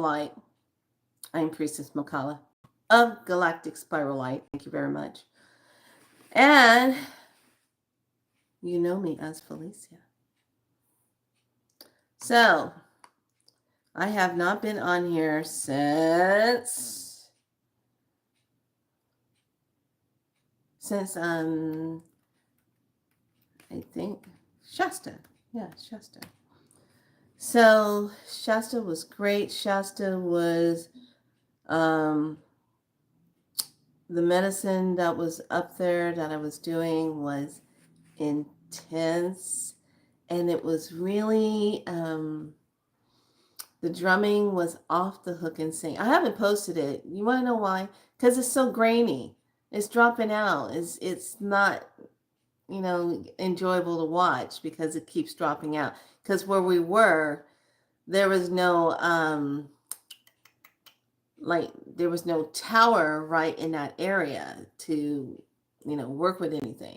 Light. I'm Priestess Makala of Galactic Spiral Light. Thank you very much. And you know me as Felicia. So, I have not been on here since I think Shasta. Yeah, Shasta. So Shasta was great. Shasta was the medicine that was up there that I was doing was intense, and it was really the drumming was off the hook insane. I haven't posted it. You want to know why? Because it's so grainy. It's dropping out. It's not enjoyable to watch because it keeps dropping out. Because where we were, there was no there was no tower right in that area to work with anything.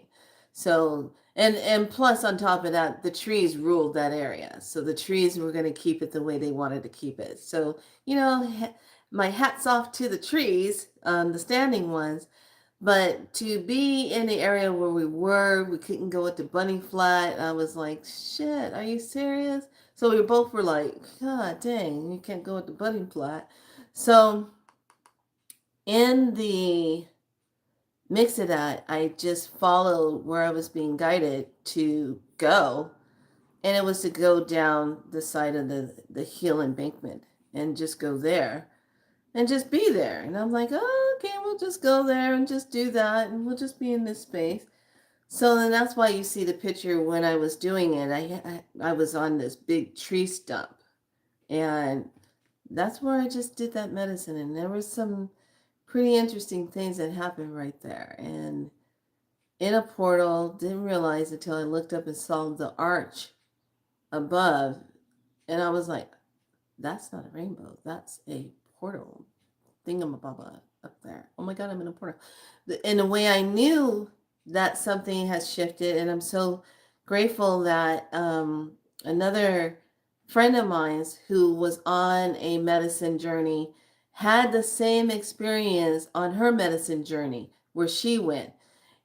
So and plus on top of that, the trees ruled that area, so the trees were going to keep it the way they wanted to keep it. So my hats off to the trees, the standing ones. But to be in the area where we couldn't go with the bunny flat. I was like, shit, are you serious? So we both were like, God dang, you can't go with the bunny flat. So in the mix of that, I just followed where I was being guided to go. And it was to go down the side of the hill embankment and just go there and just be there. And I'm like, oh, okay, we'll just go there and just do that. And we'll just be in this space. So then that's why you see the picture when I was doing it. I was on this big tree stump. And that's where I just did that medicine. And there was some pretty interesting things that happened right there. And in a portal, didn't realize until I looked up and saw the arch above. And I was like, that's not a rainbow. That's a portal thingamababa up there. Oh my God, I'm in a portal. In a way, I knew that something has shifted. And I'm so grateful that another friend of mine who was on a medicine journey had the same experience on her medicine journey where she went.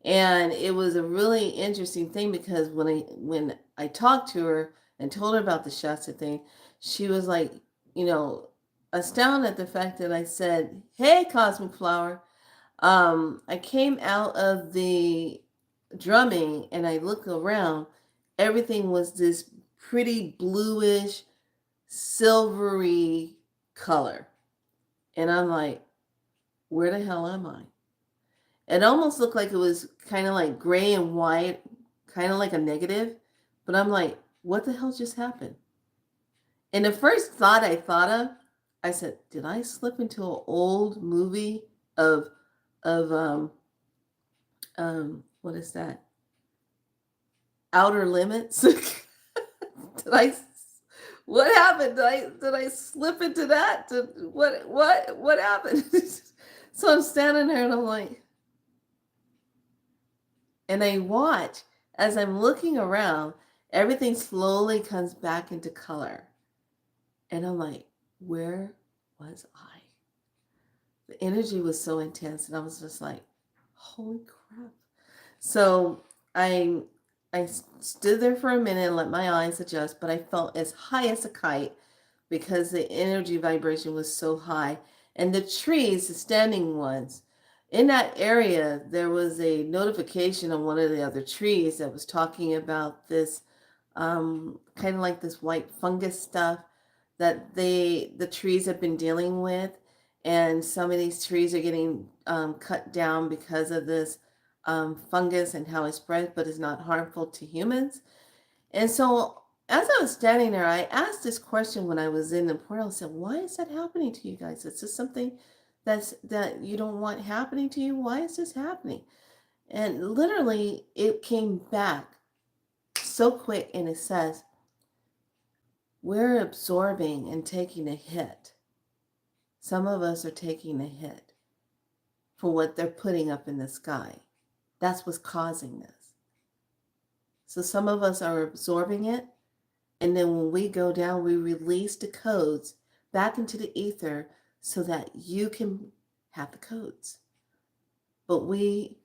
And it was a really interesting thing because when I talked to her and told her about the Shasta thing, she was like, astounded at the fact that I said, hey, Cosmic Flower, I came out of the drumming and I look around, everything was this pretty bluish, silvery color. And I'm like, where the hell am I? It almost looked like it was kind of like gray and white, kind of like a negative. But I'm like, what the hell just happened? And the first thought I thought of, I said, did I slip into an old movie of what is that? Outer Limits? Did I? What happened? Did I slip into that? What happened? So I'm standing there and I'm like, and I watch as I'm looking around, everything slowly comes back into color. And I'm like, where was I? The energy was so intense, and I was just like, holy crap. So I stood there for a minute and let my eyes adjust, but I felt as high as a kite because the energy vibration was so high. And the trees, the standing ones, in that area, there was a notification on one of the other trees that was talking about this kind of like this white fungus stuff that the trees have been dealing with. And some of these trees are getting cut down because of this fungus and how it spreads, but is not harmful to humans. And so as I was standing there, I asked this question when I was in the portal. I said, why is that happening to you guys? Is this something that you don't want happening to you? Why is this happening? And literally it came back so quick, and it says, we're absorbing and taking a hit. Some of us are taking a hit for what they're putting up in the sky. That's what's causing this. So some of us are absorbing it, and then when we go down, we release the codes back into the ether so that you can have the codes. But we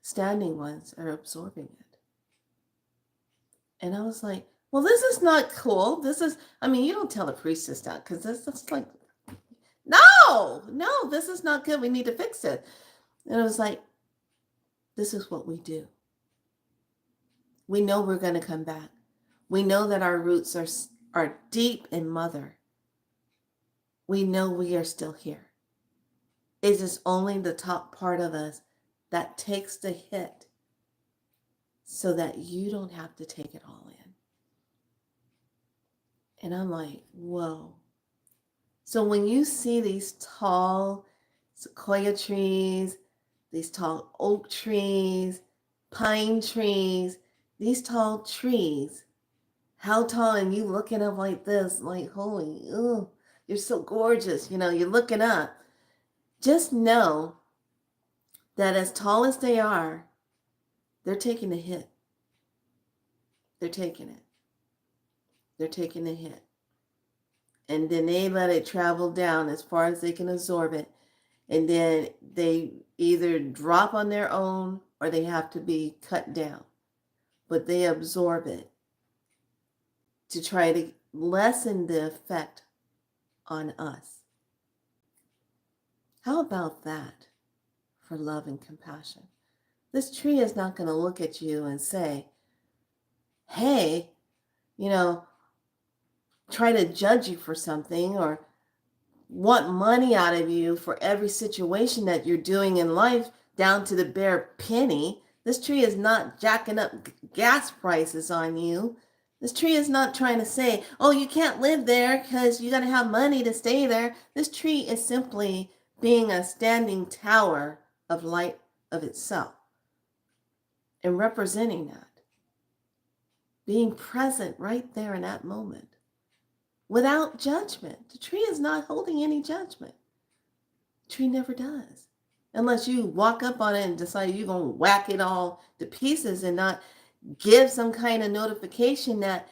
standing ones are absorbing it. And I was like, well, this is not cool. You don't tell the priestess that, because that's like, no, this is not good. We need to fix it. And it was like, this is what we do. We know we're going to come back. We know that our roots are deep in Mother. We know we are still here. It is only the top part of us that takes the hit so that you don't have to take it all in. And I'm like, whoa. So when you see these tall sequoia trees, these tall oak trees, pine trees, these tall trees, how tall, and you looking up like this, like, holy, you're so gorgeous. You're looking up. Just know that as tall as they are, they're taking a hit. They're taking it. They're taking a hit. And then they let it travel down as far as they can absorb it. And then they either drop on their own or they have to be cut down. But they absorb it to try to lessen the effect on us. How about that for love and compassion? This tree is not going to look at you and say, hey, try to judge you for something or want money out of you for every situation that you're doing in life down to the bare penny. This tree is not jacking up gas prices on you. This tree is not trying to say, oh, you can't live there because you got to have money to stay there. This tree is simply being a standing tower of light of itself and representing that. Being present right there in that moment without judgment. The tree is not holding any judgment. The tree never does. Unless you walk up on it and decide you're going to whack it all to pieces and not give some kind of notification that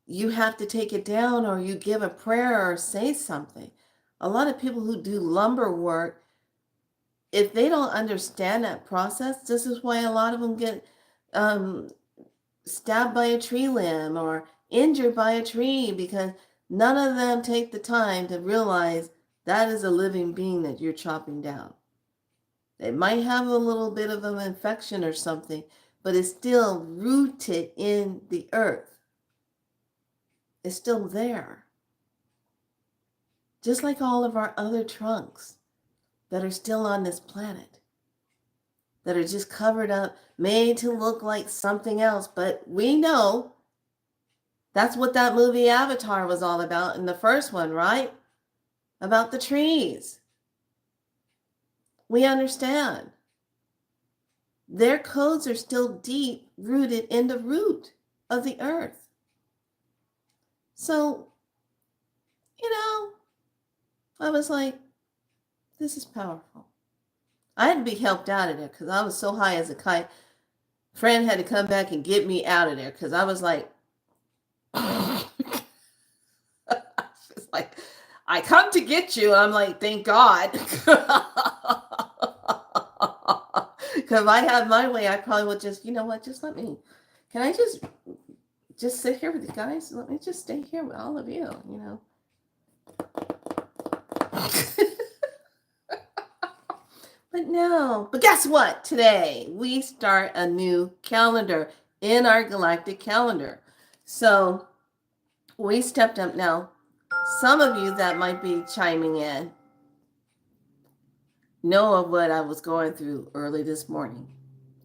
you have to take it down, or you give a prayer or say something. A lot of people who do lumber work, if they don't understand that process, this is why a lot of them get stabbed by a tree limb or injured by a tree, because none of them take the time to realize that is a living being that you're chopping down. They might have a little bit of an infection or something, but it's still rooted in the earth. It's still there. Just like all of our other trunks that are still on this planet, that are just covered up, made to look like something else. But we know that's what that movie Avatar was all about in the first one, right? About the trees. We understand. Their codes are still deep rooted in the root of the earth. So, I was like, this is powerful. I had to be helped out of there because I was so high as a kite. Friend had to come back and get me out of there because I was like, it's like, I come to get you. I'm like, thank God. Because if I had my way, I probably would just, just let me, can I just sit here with you guys? Let me just stay here with all of you, But no, but guess what? Today we start a new calendar in our galactic calendar. So we stepped up now. Some of you that might be chiming in know of what I was going through early this morning.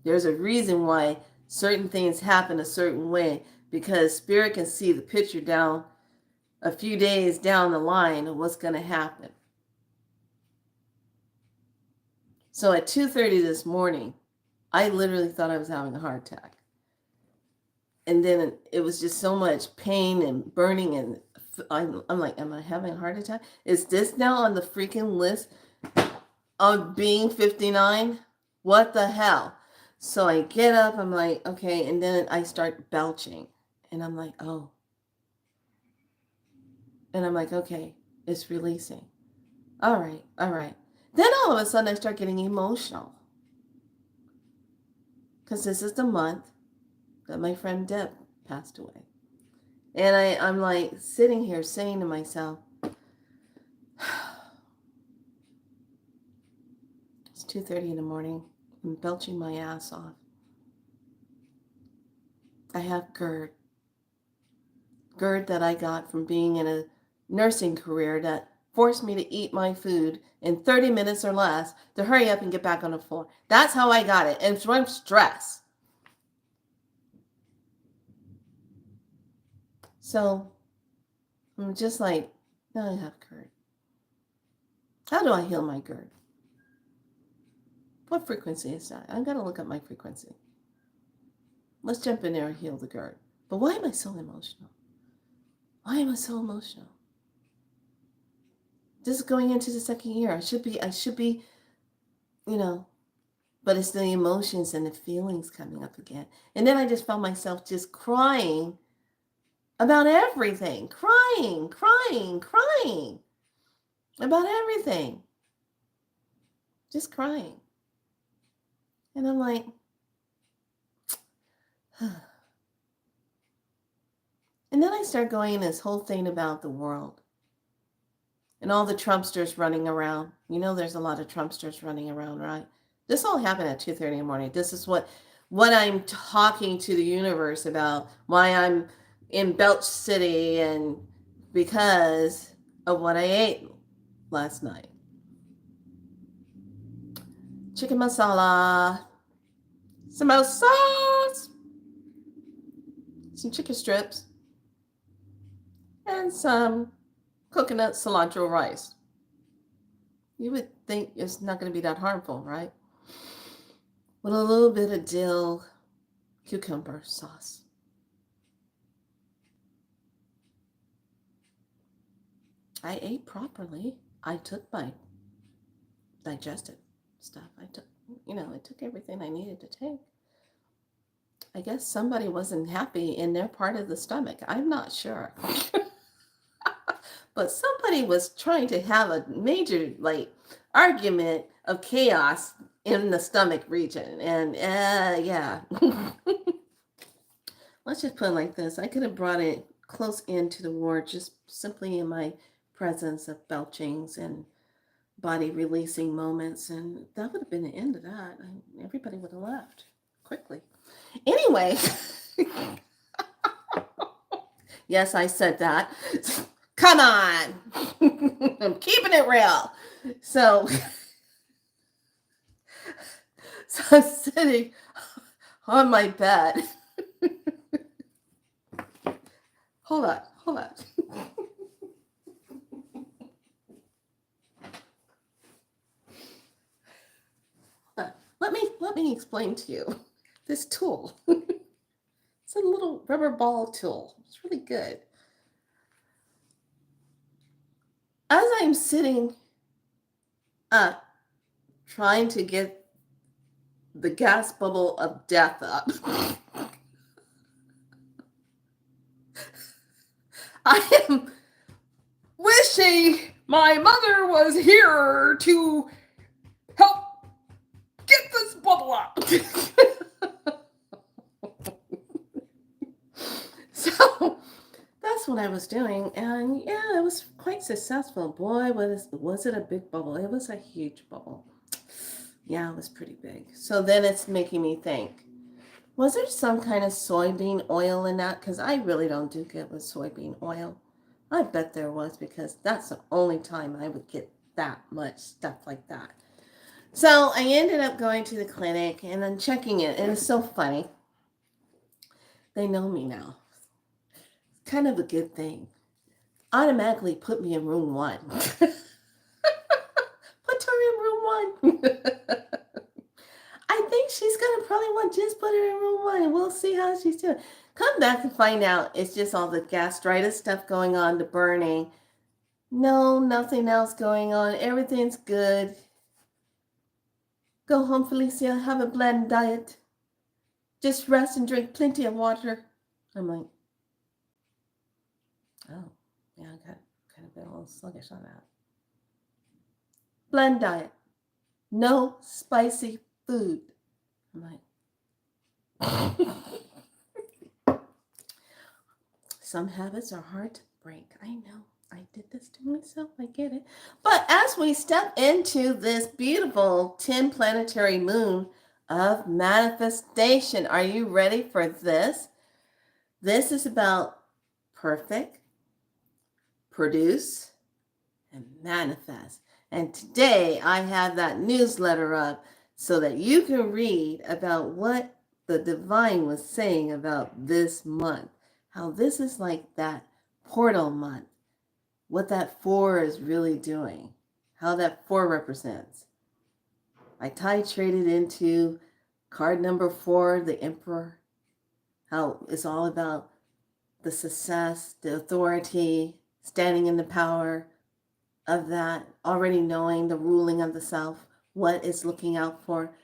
There's a reason why certain things happen a certain way, because Spirit can see the picture down a few days down the line of what's going to happen. So at 2:30 this morning, I literally thought I was having a heart attack. And then it was just so much pain and burning, and I'm like, am I having a heart attack? Is this now on the freaking list of being 59? What the hell? So I get up, I'm like, okay, and then I start belching. And I'm like, oh. And I'm like, okay, It's releasing. All right, all right. Then all of a sudden I start getting emotional because this is the month that my friend Deb passed away. And I'm like sitting here saying to myself, it's 2:30 in the morning. I'm belching my ass off. I have GERD that I got from being in a nursing career that forced me to eat my food in 30 minutes or less to hurry up and get back on the floor. That's how I got it. And from stress. So I'm just like, now I have GERD. How do I heal my GERD? What frequency is that? I've got to look up my frequency. Let's jump in there and heal the GERD. But why am I so emotional? Why am I so emotional? This is going into the second year. I should be, but it's the emotions and the feelings coming up again. And then I just found myself just crying about everything. Crying about everything. Just crying. And I'm like, and then I start going in this whole thing about the world and all the Trumpsters running around. You know, there's a lot of Trumpsters running around, right? This all happened at 2:30 in the morning. This is what I'm talking to the universe about, why I'm in Belch City, and because of what I ate last night. Chicken masala, samosas, some chicken strips, and some coconut cilantro rice. You would think it's not going to be that harmful, right? With a little bit of dill cucumber sauce. I ate properly. I took my digestive stuff. I took everything I needed to take. I guess somebody wasn't happy in their part of the stomach. I'm not sure. But somebody was trying to have a major argument of chaos in the stomach region. And yeah. Let's just put it like this. I could have brought it close into the ward just simply in my presence of belchings and body releasing moments, and that would have been the end of that. Everybody would have left quickly. Anyway, yes, I said that. Come on. I'm keeping it real. So I'm sitting on my bed. Hold on. Let me explain to you this tool. It's a little rubber ball tool. It's really good. As I'm sitting up, trying to get the gas bubble of death up, I am wishing my mother was here to help get this bubble up. So that's what I was doing, and yeah, it was quite successful. Boy, was it a big bubble. It was a huge bubble. Yeah, it was pretty big. So then it's making me think, was there some kind of soybean oil in that? Because I really don't do good with soybean oil. I bet there was, because that's the only time I would get that much stuff like that. So I ended up going to the clinic and then checking it, and it's so funny. They know me now. It's kind of a good thing. Automatically put me in room 1. Put her in room 1. I think she's gonna probably want just put her in room 1, and we'll see how she's doing. Come back and find out it's just all the gastritis stuff going on, the burning. No, nothing else going on. Everything's good. Go home, Felicia. Have a bland diet. Just rest and drink plenty of water. I'm like, oh, yeah, I got kind of been a little sluggish on that. Blend diet. No spicy food. I'm like, some habits are hard to break. I know. I did this to myself. I get it. But as we step into this beautiful 10 planetary moon of manifestation, are you ready for this? This is about perfect, produce, and manifest. And today I have that newsletter up so that you can read about what the divine was saying about this month. How this is like that portal month. What that 4 is really doing. How that 4 represents. I titrated into card number 4, the Emperor. How it's all about the success, the authority, standing in the power of that, already knowing the ruling of the self, what it's looking out for,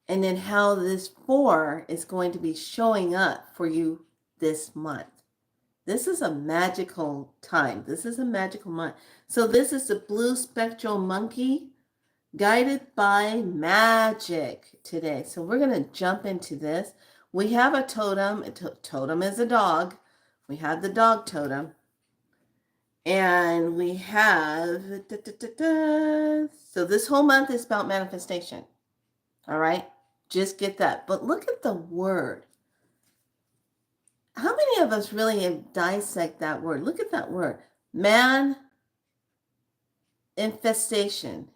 and then how this 4 is going to be showing up for you this month. This is a magical time. This is a magical month. So this is the blue spectral monkey guided by magic today. So we're going to jump into this. We have a totem. Totem is a dog. We have the dog totem. And we have, so this whole month is about manifestation. All right? Just get that. But look at the word. How many of us really dissect that word? Look at that word. Man infestation.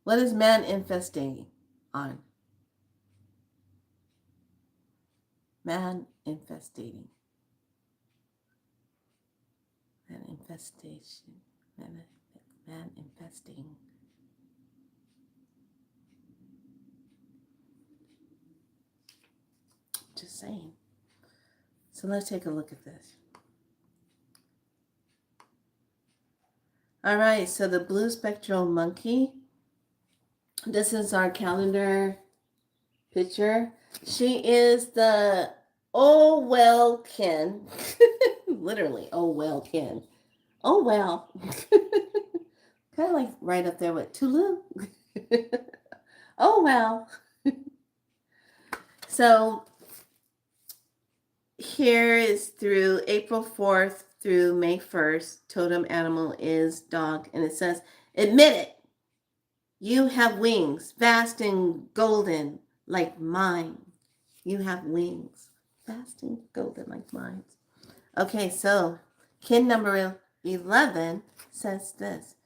What is man infesting on? Man infestating. Man infestation. Man infesting. Just saying. So let's take a look at this. All right, so the blue spectral monkey. This is our calendar picture. She is the oh well Ken. Literally, oh well Ken. Oh well. Kind of like right up there with Tulu. Oh well. So here is through April 4th through May 1st. Totem animal is dog. And it says, admit it. You have wings, vast and golden like mine. You have wings, vast and golden like mine. Okay, so kin number 11 says this.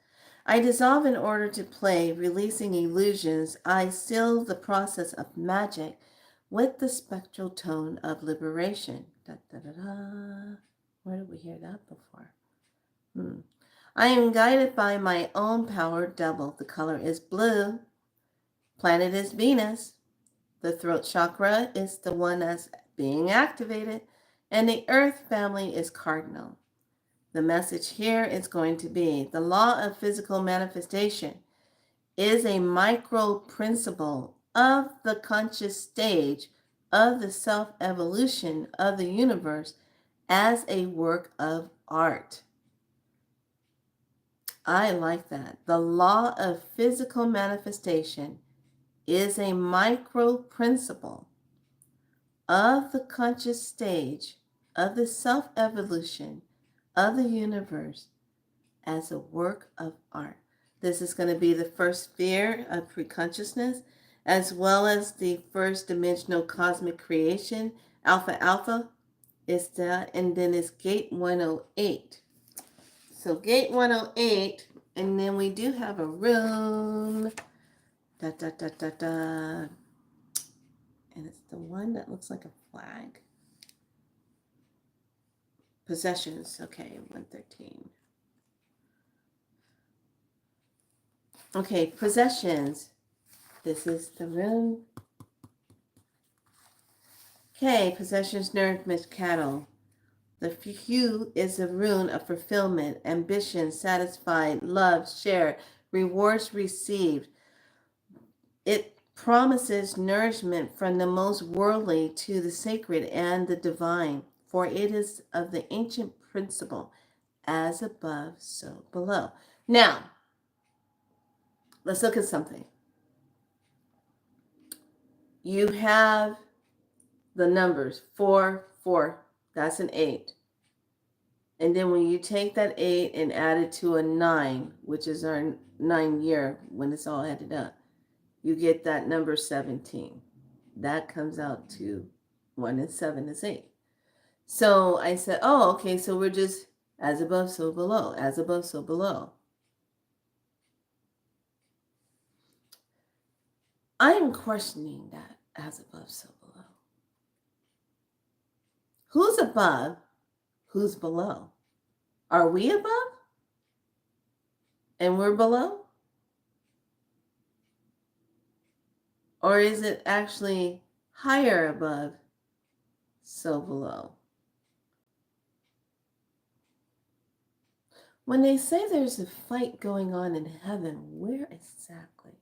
I dissolve in order to play, releasing illusions. I seal the process of magic with the spectral tone of liberation. Da, da, da, da. Where did we hear that before? I am guided by my own power double. The color is blue. Planet is Venus. The throat chakra is the one that's being activated. And the earth family is cardinal. The message here is going to be the law of physical manifestation is a micro principle of the conscious stage of the self-evolution of the universe as a work of art. I like that. The law of physical manifestation is a micro principle of the conscious stage of the self-evolution of the universe as a work of art. This is going to be the first sphere of pre-consciousness, as well as the first dimensional cosmic creation. Alpha is that, and then it's gate 108. So gate 108, and then we do have a rune. Da, da, da, da, da. And it's the one that looks like a flag. Possessions, okay, 113. Okay, possessions. This is the rune. Okay, possessions, nourishment, cattle. The hue is a rune of fulfillment, ambition, satisfied, love, share, rewards received. It promises nourishment from the most worldly to the sacred and the divine, for it is of the ancient principle. As above, so below. Now, let's look at something. You have the numbers 4, 4. That's an 8. And then when you take that 8 and add it to a 9, which is our 9-year when it's all added up, you get that number 17. That comes out to 1 and 7 is 8. So I said, oh, okay, so we're just as above, so below, as above, so below. I am questioning that as above, so below. Who's above? Who's below? Are we above? And we're below? Or is it actually higher above, so below? When they say there's a fight going on in heaven, where exactly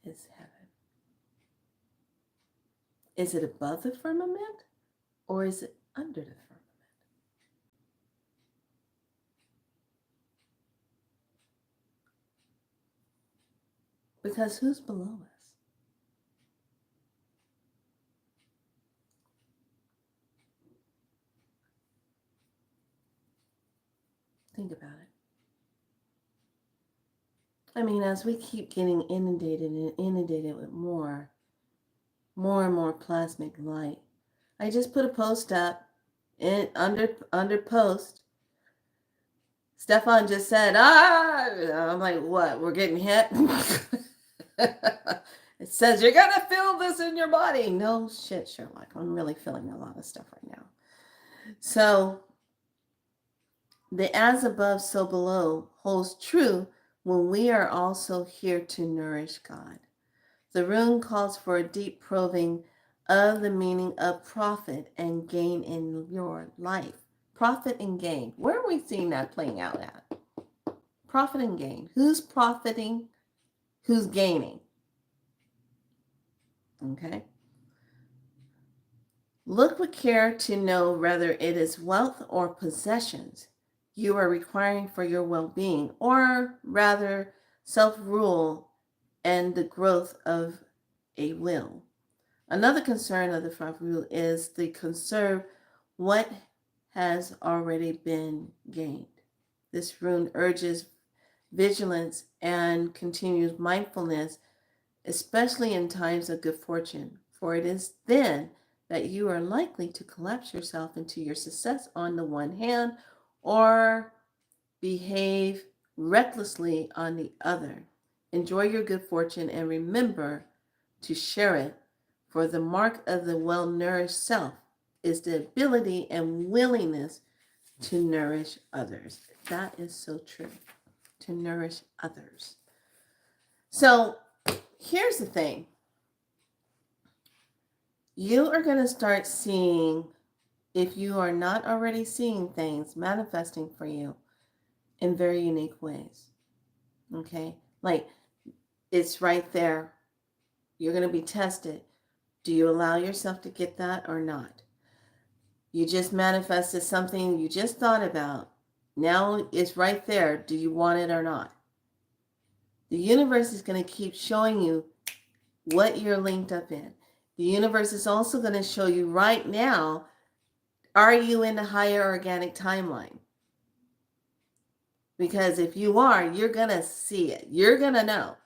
is heaven? Is it above the firmament or is it under the firmament? Because who's below us? Think about it. I mean, as we keep getting inundated and inundated with more and more plasmic light. I just put a post up under post. Stefan just said, I'm like, what? We're getting hit? It says you're going to feel this in your body. No shit, Sherlock. I'm really feeling a lot of stuff right now. So the as above, so below holds true when we are also here to nourish God. The rune calls for a deep probing of the meaning of profit and gain in your life. Profit and gain. Where are we seeing that playing out at? Profit and gain. Who's profiting? Who's gaining? Okay. Look with care to know whether it is wealth or possessions you are requiring for your well-being, or rather self-rule and the growth of a will. Another concern of the 5 rule is to conserve what has already been gained. This rune urges vigilance and continuous mindfulness, especially in times of good fortune, for it is then that you are likely to collapse yourself into your success on the one hand, or behave recklessly on the other. Enjoy your good fortune and remember to share it, for the mark of the well-nourished self is the ability and willingness to nourish others. That is so true, to nourish others. So here's the thing. You are going to start seeing, if you are not already seeing things manifesting for you in very unique ways. Okay? Like, it's right there. You're going to be tested. Do you allow yourself to get that or not? You just manifested something you just thought about. Now it's right there. Do you want it or not? The universe is going to keep showing you what you're linked up in. The universe is also going to show you right now, are you in the higher organic timeline? Because if you are, you're going to see it. You're going to know.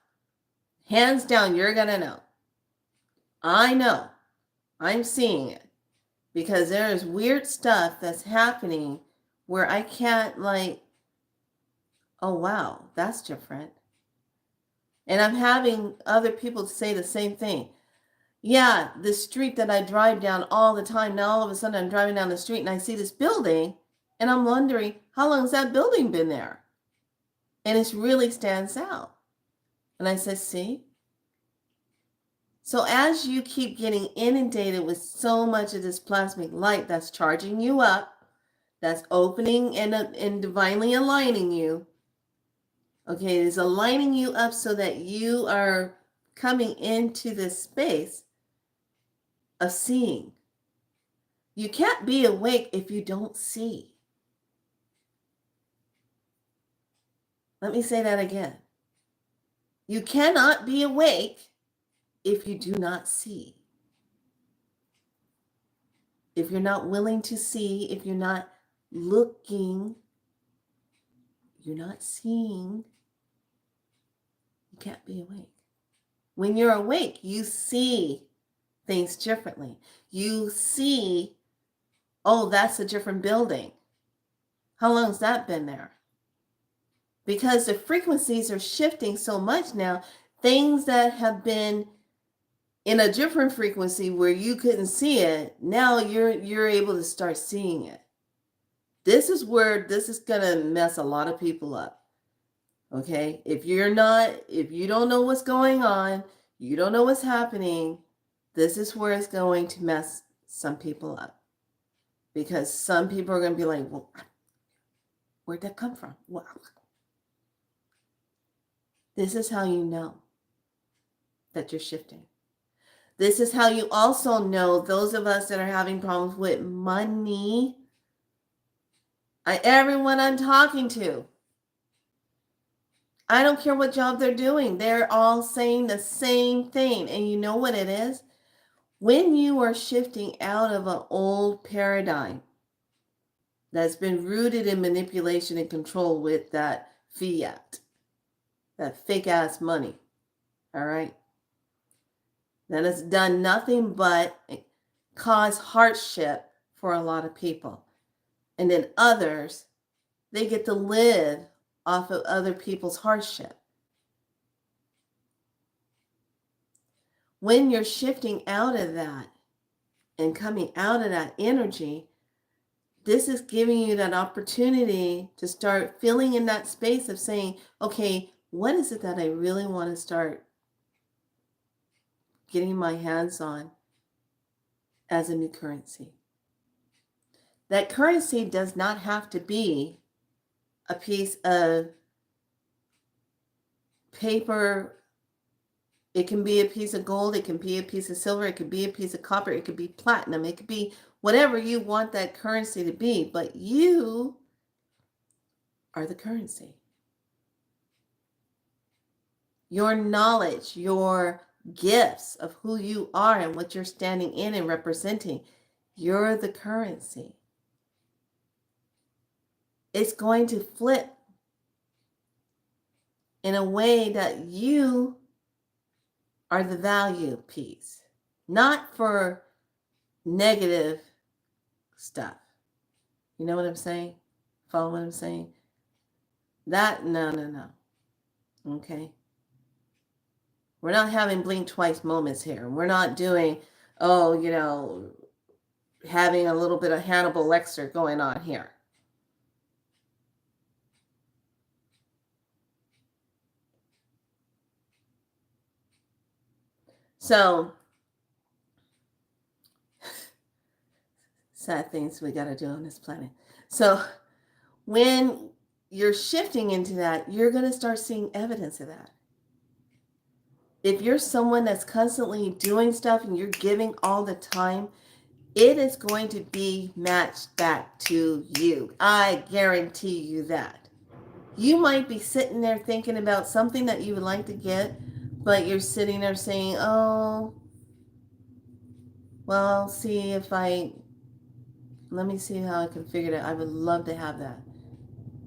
Hands down, you're going to know. I know. I'm seeing it. Because there is weird stuff that's happening where I can't oh, wow, that's different. And I'm having other people say the same thing. Yeah, the street that I drive down all the time, now all of a sudden I'm driving down the street and I see this building and I'm wondering, how long has that building been there? And it really stands out. And I said, see? So as you keep getting inundated with so much of this plasmic light that's charging you up, that's opening and divinely aligning you, okay, it is aligning you up so that you are coming into this space of seeing. You can't be awake if you don't see. Let me say that again. You cannot be awake if you do not see. If you're not willing to see, if you're not looking, you're not seeing, you can't be awake. When you're awake, you see things differently. You see, oh, that's a different building. How long has that been there? Because the frequencies are shifting so much now, things that have been in a different frequency where you couldn't see it, now you're able to start seeing it. This is where this is going to mess a lot of people up. Okay? If you don't know what's going on, you don't know what's happening, this is where it's going to mess some people up. Because some people are going to be like, well, where'd that come from? Well, this is how you know that you're shifting. This is how you also know, those of us that are having problems with money, everyone I'm talking to, I don't care what job they're doing, they're all saying the same thing. And you know what it is? When you are shifting out of an old paradigm that's been rooted in manipulation and control with that fiat, that fake ass money, all right? That has done nothing but cause hardship for a lot of people. And then others, they get to live off of other people's hardship. When you're shifting out of that and coming out of that energy, this is giving you that opportunity to start filling in that space of saying, okay, what is it that I really want to start getting my hands on as a new currency? That currency does not have to be a piece of paper. It can be a piece of gold. It can be a piece of silver. It could be a piece of copper. It could be platinum. It could be whatever you want that currency to be. But you are the currency. Your knowledge, your gifts of who you are and what you're standing in and representing, you're the currency. It's going to flip in a way that you are the value piece, not for negative stuff. You know what I'm saying? Follow what I'm saying? No. Okay. We're not having blink twice moments here. We're not doing, having a little bit of Hannibal Lecter going on here. So, sad things we got to do on this planet. So, when you're shifting into that, you're going to start seeing evidence of that. If you're someone that's constantly doing stuff and you're giving all the time, it is going to be matched back to you. I guarantee you that. You might be sitting there thinking about something that you would like to get, but you're sitting there saying, oh, well, let me see how I can figure it out. I would love to have that.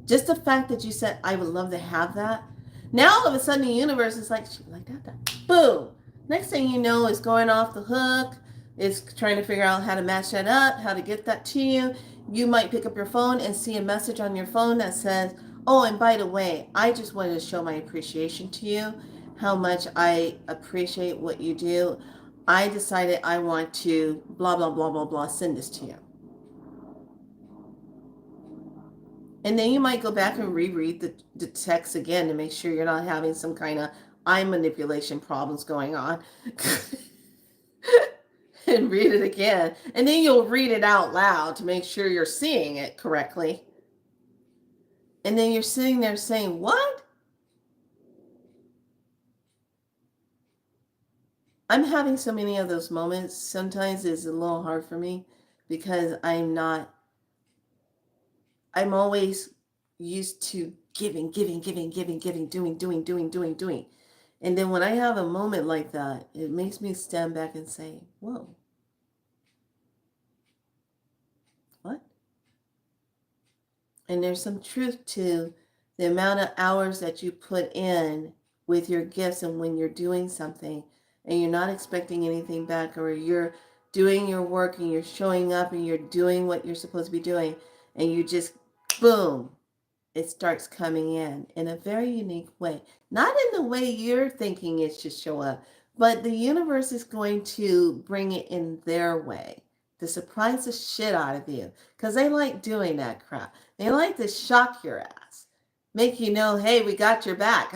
Just the fact that you said, I would love to have that. Now all of a sudden the universe is like, she would like to have that. Boom. Next thing you know, it's going off the hook. It's trying to figure out how to match that up, how to get that to you. You might pick up your phone and see a message on your phone that says, oh, and by the way, I just wanted to show my appreciation to you, how much I appreciate what you do. I decided I want to blah, blah, blah, blah, blah, send this to you. And then you might go back and reread the text again to make sure you're not having some kind of eye manipulation problems going on. And read it again. And then you'll read it out loud to make sure you're seeing it correctly. And then you're sitting there saying, what? I'm having so many of those moments. Sometimes it's a little hard for me because I'm always used to giving, giving, giving, giving, giving, doing, doing, doing, doing, doing. And then when I have a moment like that, it makes me stand back and say, whoa, what? And there's some truth to the amount of hours that you put in with your gifts and when you're doing something and you're not expecting anything back, or you're doing your work and you're showing up and you're doing what you're supposed to be doing, and you just, boom, it starts coming in a very unique way. Not in the way you're thinking it should show up, but the universe is going to bring it in their way to surprise the shit out of you, because they like doing that crap. They like to shock your ass, make you know, hey, we got your back.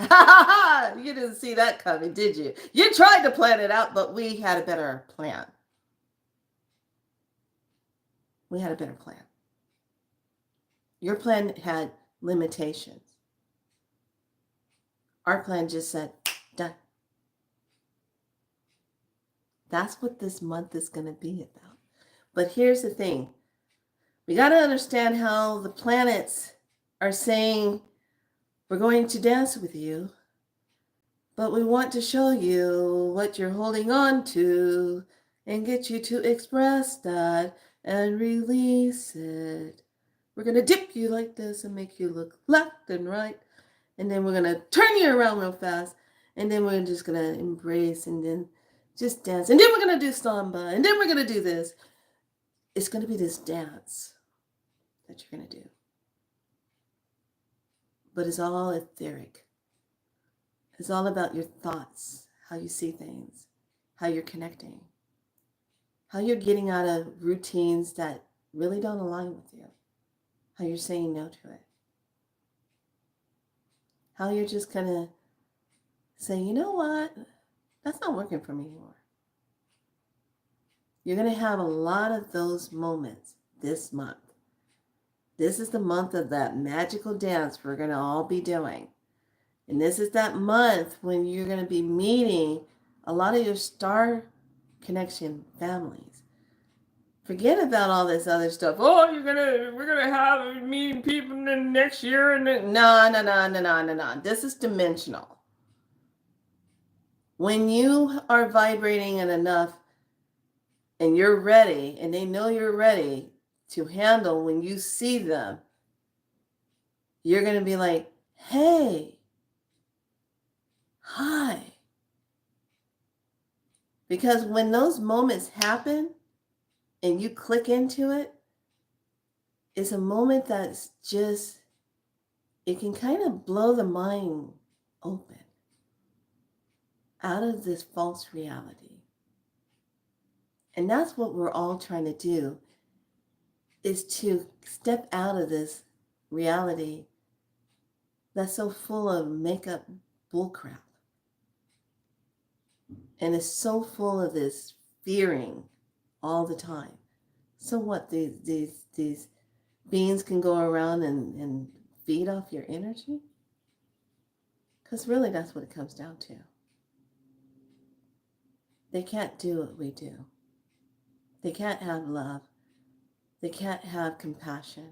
You didn't see that coming, did you? You tried to plan it out, but we had a better plan. We had a better plan. Your plan had limitations. Our plan just said, done. That's what this month is going to be about. But here's the thing. We got to understand how the planets are saying, we're going to dance with you, but we want to show you what you're holding on to and get you to express that and release it. We're going to dip you like this and make you look left and right. And then we're going to turn you around real fast. And then we're just going to embrace and then just dance. And then we're going to do samba. And then we're going to do this. It's going to be this dance that you're going to do. But it's all etheric. It's all about your thoughts, how you see things, how you're connecting, how you're getting out of routines that really don't align with you, how you're saying no to it, how you're just going to say, you know what, that's not working for me anymore. You're going to have a lot of those moments this month. This is the month of that magical dance we're going to all be doing. And this is that month when you're going to be meeting a lot of your star connection families. Forget about all this other stuff. Oh, we're gonna have meeting people in the next year, and then no. This is dimensional. When you are vibrating at enough, and you're ready, and they know you're ready to handle when you see them, you're gonna be like, hey, hi. Because when those moments happen and you click into it, it's a moment that's just, it can kind of blow the mind open out of this false reality. And that's what we're all trying to do, is to step out of this reality that's so full of makeup bullcrap. And it's so full of this fearing all the time. So what, these beings can go around and feed off your energy? Because really that's what it comes down to. They can't do what we do. They can't have love. They can't have compassion.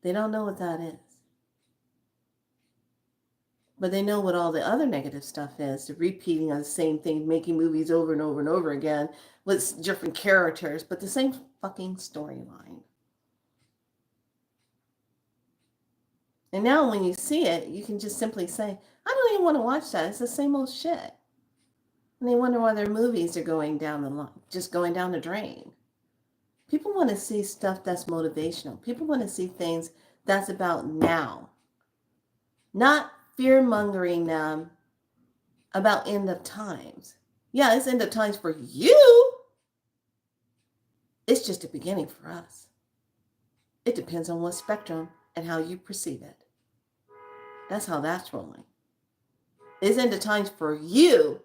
They don't know what that is. But they know what all the other negative stuff is, the repeating of the same thing, making movies over and over and over again with different characters, but the same fucking storyline. And now when you see it, you can just simply say, I don't even want to watch that. It's the same old shit. And they wonder why their movies are going down the line, just going down the drain. People want to see stuff that's motivational. People want to see things that's about now. Not fear-mongering them about end of times. Yeah, it's end of times for you. It's just a beginning for us. It depends on what spectrum and how you perceive it. That's how that's rolling. It's end of times for you,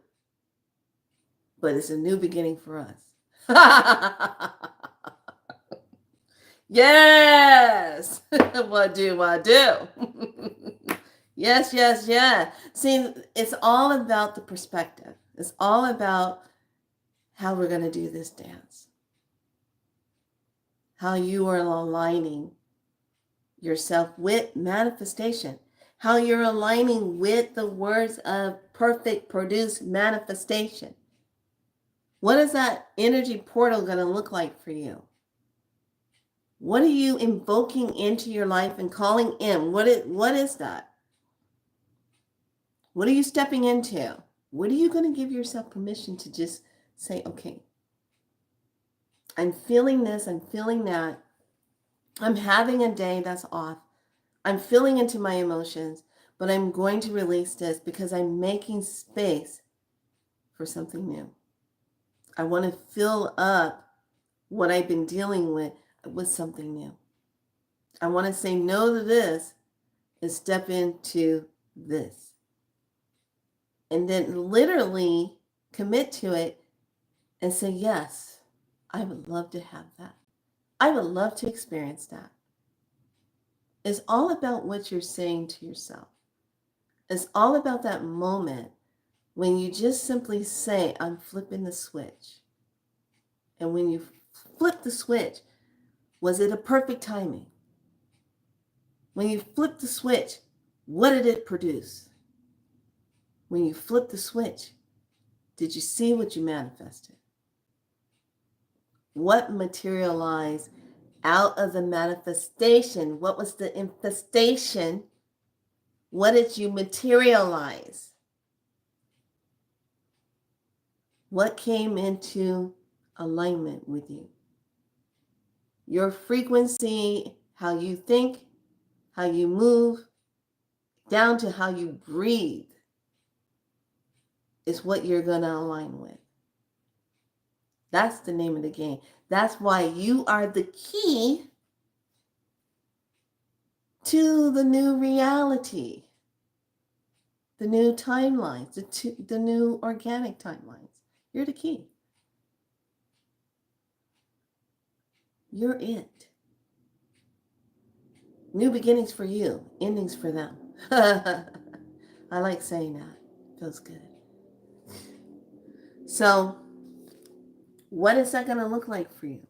but it's a new beginning for us. Yes. What do I do? Yes. See, it's all about the perspective. It's all about how we're going to do this dance. How you are aligning yourself with manifestation, how you're aligning with the words of perfect produced manifestation. What is that energy portal going to look like for you? What are you invoking into your life and calling in? What is that? What are you stepping into? What are you going to give yourself permission to just say, okay, I'm feeling this, I'm feeling that. I'm having a day that's off. I'm feeling into my emotions, but I'm going to release this because I'm making space for something new. I want to fill up what I've been dealing with something new. I want to say no to this and step into this. And then literally commit to it and say, yes, I would love to have that. I would love to experience that. It's all about what you're saying to yourself. It's all about that moment when you just simply say, I'm flipping the switch. And when you flip the switch, was it a perfect timing? When you flip the switch, what did it produce? When you flip the switch, did you see what you manifested? What materialized out of the manifestation? What was the infestation? What did you materialize? What came into alignment with you? Your frequency, how you think, how you move, down to how you breathe is what you're going to align with. That's the name of the game. That's why you are the key to the new reality, the new timelines, the new organic timelines. You're the key. You're it. New beginnings for you, endings for them. I like saying that. Feels good. So, what is that going to look like for you?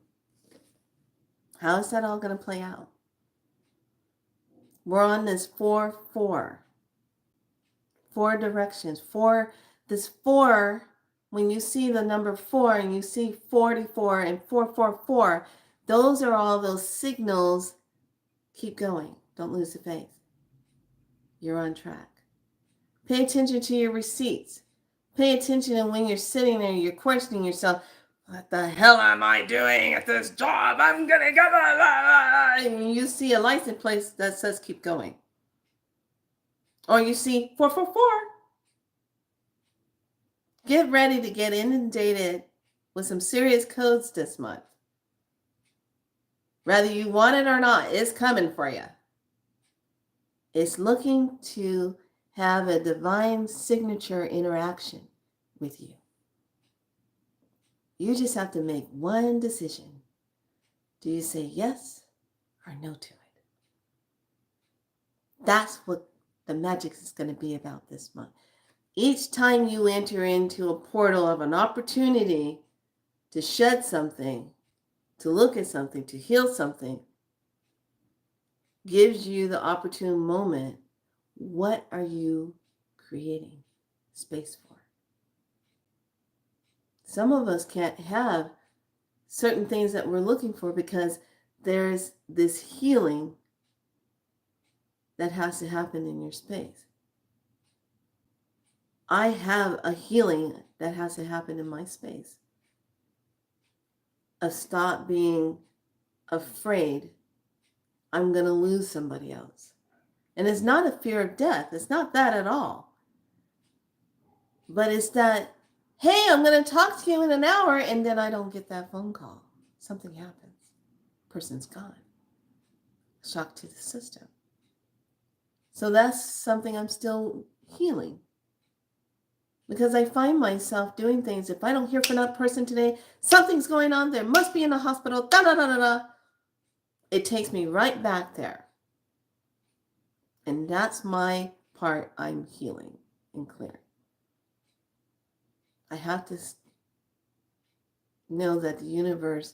How is that all going to play out? We're on this 4-4. 4 directions. This 4, when you see the number 4 and you see 44 and 444, those are all those signals. Keep going. Don't lose the faith. You're on track. Pay attention to your receipts. Pay attention, and when you're sitting there, you're questioning yourself, what the hell am I doing at this job? I'm going to go. And you see a license plate that says keep going. Or you see 444. Get ready to get inundated with some serious codes this month. Whether you want it or not, it's coming for you. It's looking to have a divine signature interaction with you. You just have to make one decision. Do you say yes or no to it? That's what the magic is going to be about this month. Each time you enter into a portal of an opportunity to shed something, to look at something, to heal something, gives you the opportune moment. What are you creating space for? Some of us can't have certain things that we're looking for because there's this healing that has to happen in your space. I have a healing that has to happen in my space. Stop being afraid I'm going to lose somebody else. And it's not a fear of death. It's not that at all. But it's that, hey, I'm going to talk to you in an hour, and then I don't get that phone call. Something happens. Person's gone. Shock to the system. So that's something I'm still healing. Because I find myself doing things. If I don't hear from that person today, something's going on. There must be in the hospital. Da da da da da. It takes me right back there. And that's my part I'm healing and clearing. I have to know that the universe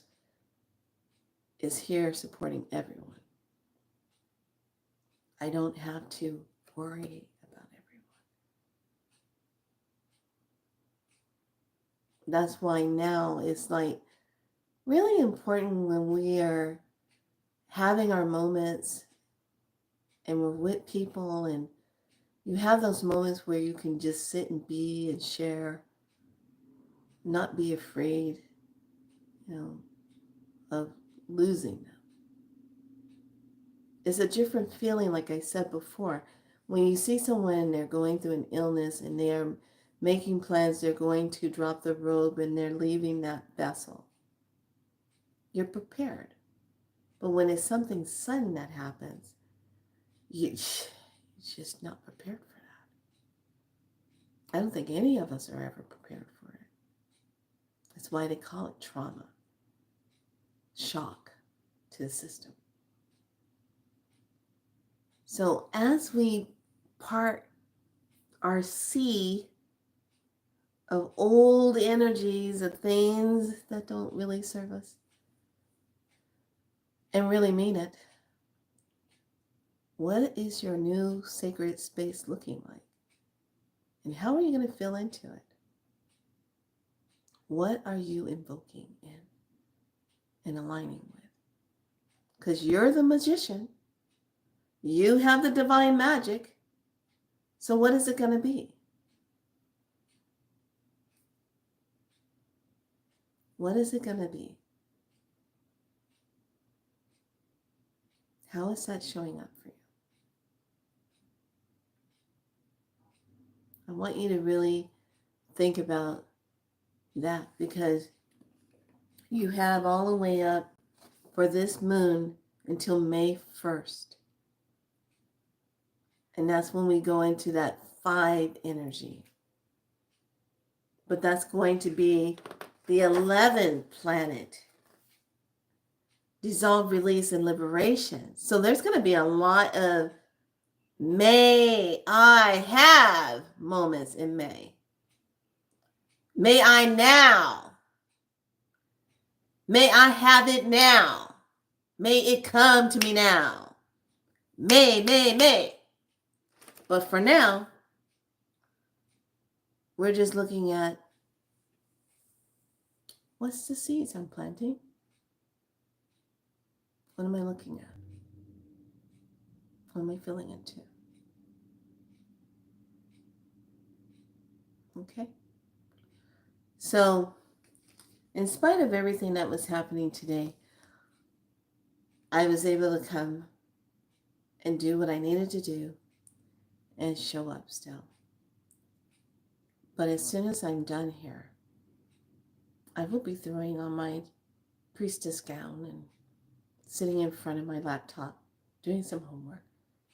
is here supporting everyone. I don't have to worry about everyone. That's why now it's like really important when we are having our moments and we're with people and you have those moments where you can just sit and be and share, not be afraid, of losing them. It's a different feeling, like I said before. When you see someone and they're going through an illness and they're making plans, they're going to drop the robe and they're leaving that vessel, you're prepared. But when it's something sudden that happens, you're just not prepared for that. I don't think any of us are ever prepared for it. That's why they call it trauma, shock to the system. So as we part our sea of old energies, of things that don't really serve us, and really mean it, what is your new sacred space looking like? And how are you going to fill into it? What are you invoking in and aligning with? Because you're the magician. You have the divine magic. So what is it going to be? What is it going to be? How is that showing up for you? I want you to really think about that, because you have all the way up for this moon until May 1st. And that's when we go into that 5 energy. But that's going to be the 11th planet. Dissolve, release, and liberation. So there's going to be a lot of may I have moments in May. May I now. May I have it now. May it come to me now. May. But for now, we're just looking at what's the seeds I'm planting? What am I looking at? What am I feeling into? Okay? So, in spite of everything that was happening today, I was able to come and do what I needed to do and show up still. But as soon as I'm done here, I will be throwing on my priestess gown and sitting in front of my laptop, doing some homework,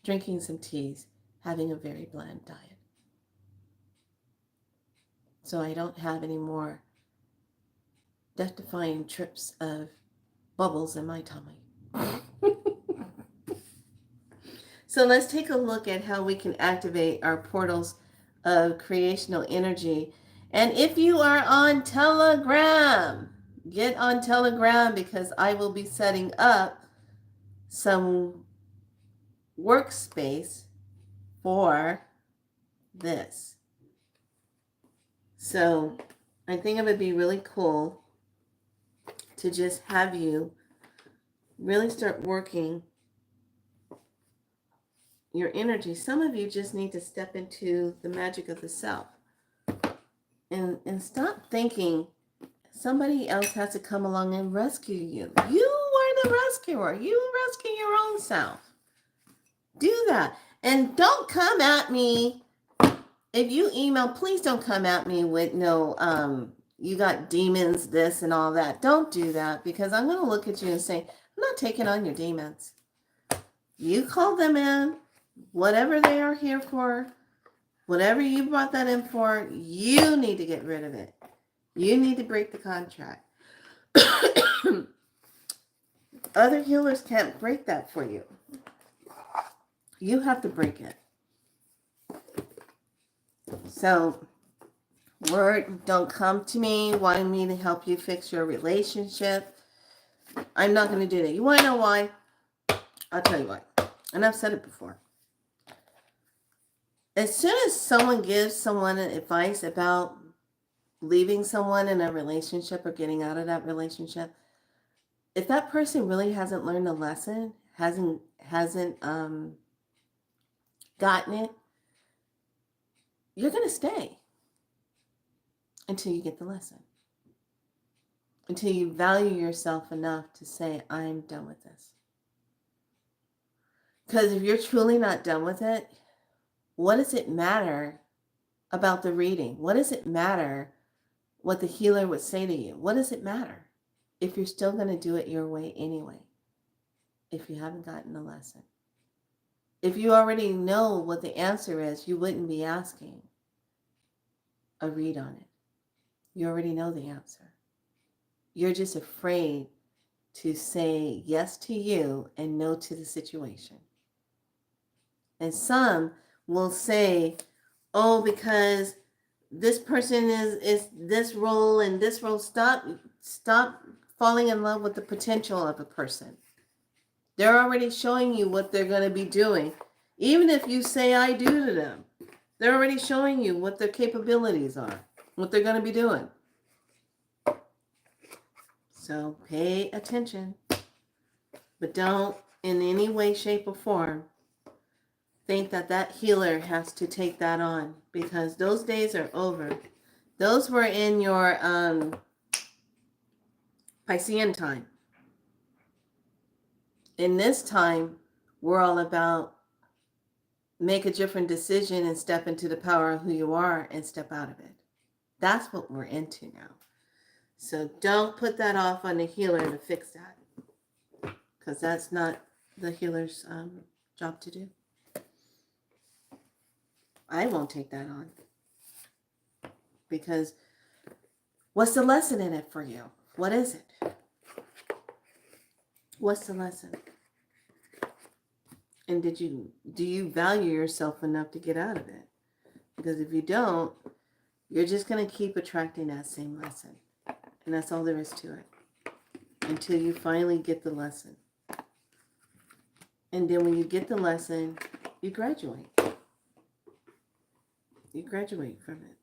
drinking some teas, having a very bland diet. So I don't have any more death-defying trips of bubbles in my tummy. So let's take a look at how we can activate our portals of creational energy. And if you are on Telegram, get on Telegram, because I will be setting up some workspace for this. So I think it would be really cool to just have you really start working your energy. Some of you just need to step into the magic of the self and stop thinking somebody else has to come along and rescue you. You are the rescuer. You rescue your own self. Do that. And don't come at me. If you email, please don't come at me with no, you got demons, this and all that. Don't do that, because I'm going to look at you and say, I'm not taking on your demons. You call them in. Whatever they are here for, whatever you brought that in for, you need to get rid of it. You need to break the contract. Other healers can't break that for you. You have to break it. So, word, don't come to me wanting me to help you fix your relationship. I'm not going to do that. You want to know why? I'll tell you why. And I've said it before. as soon as someone gives someone advice about leaving someone in a relationship or getting out of that relationship, if that person really hasn't learned a lesson, hasn't gotten it, you're going to stay until you get the lesson, until you value yourself enough to say, I'm done with this. Because if you're truly not done with it, what does it matter about the reading? What does it matter what the healer would say to you? What does it matter if you're still going to do it your way anyway, if you haven't gotten the lesson? If you already know what the answer is, you wouldn't be asking a read on it. You already know the answer. You're just afraid to say yes to you and no to the situation. And some will say, oh, because this person is this role and this role. Stop falling in love with the potential of a person. They're already showing you what they're going to be doing. Even if you say I do to them, they're already showing you what their capabilities are, what they're going to be doing. So pay attention, but don't in any way, shape, or form think that that healer has to take that on, because those days are over. Those were in your Piscean time. In this time, we're all about make a different decision and step into the power of who you are and step out of it. That's what we're into now. So don't put that off on the healer to fix that, because that's not the healer's job to do. I won't take that on, because what's the lesson in it for you? What is it? What's the lesson? And do you value yourself enough to get out of it? Because if you don't, you're just going to keep attracting that same lesson. And that's all there is to it, until you finally get the lesson. And then when you get the lesson, you graduate. You graduate from it.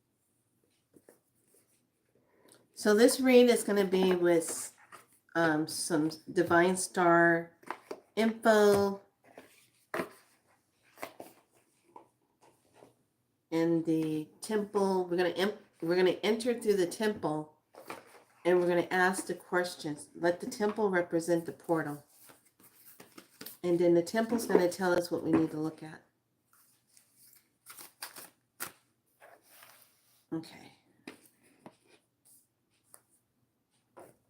So this read is going to be with some Divine Star info in the temple. We're going to enter through the temple, and we're going to ask the questions. Let the temple represent the portal. And then the temple's going to tell us what we need to look at. Okay.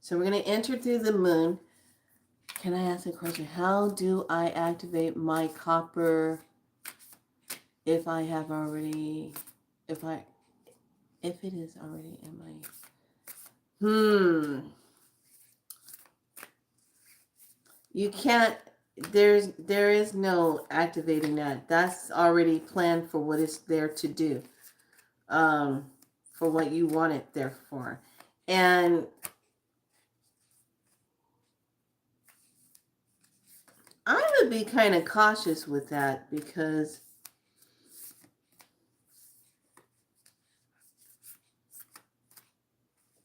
So we're going to enter through the moon. Can I ask a question? How do I activate my copper if it is already in my... You can't, there is no activating that. That's already planned for what it's there to do. For what you want it there for. And I would be kind of cautious with that, because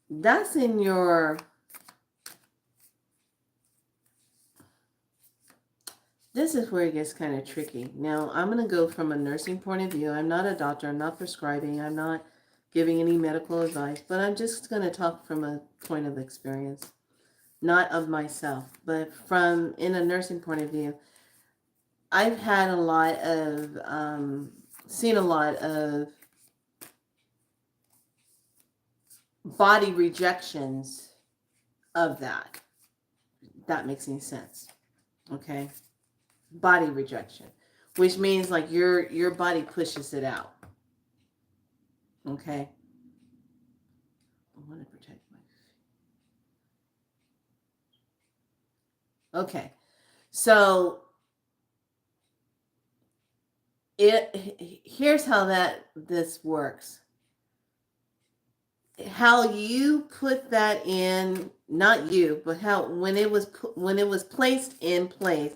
that's in your... This is where it gets kind of tricky. Now, I'm going to go from a nursing point of view. I'm not a doctor. I'm not prescribing. I'm not giving any medical advice. But I'm just going to talk from a point of experience. Not of myself, but from in a nursing point of view. I've had seen a lot of body rejections of that. If that makes any sense. Okay? Body rejection, which means like your body pushes it out. Okay? I want to protect my... Okay. So here's how this works. How you put that in, not you, but how when it was placed in place,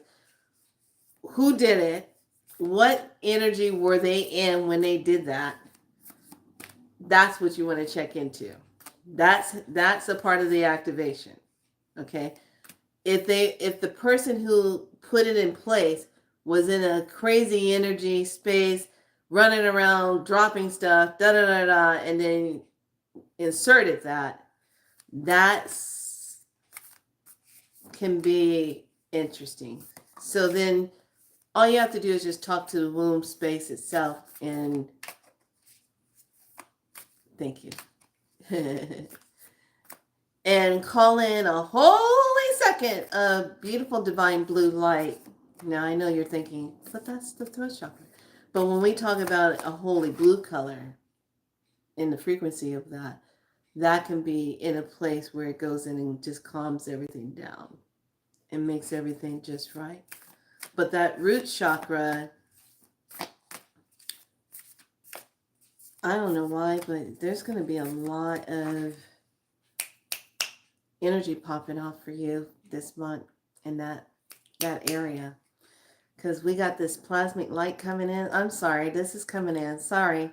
who did it, What energy were they in when they did that? That's what you want to check into. That's a part of the activation. Okay. If the person who put it in place was in a crazy energy space, running around, dropping stuff, da da da da, and then inserted that's can be interesting. So then all you have to do is just talk to the womb space itself and thank you. And call in a holy second of beautiful divine blue light. Now I know you're thinking, but that's the throat chakra. But when we talk about a holy blue color in the frequency of that, that can be in a place where it goes in and just calms everything down and makes everything just right. But that root chakra, I don't know why, but there's going to be a lot of energy popping off for you this month in that area, because we got this plasmic light coming in. I'm sorry, this is coming in. Sorry.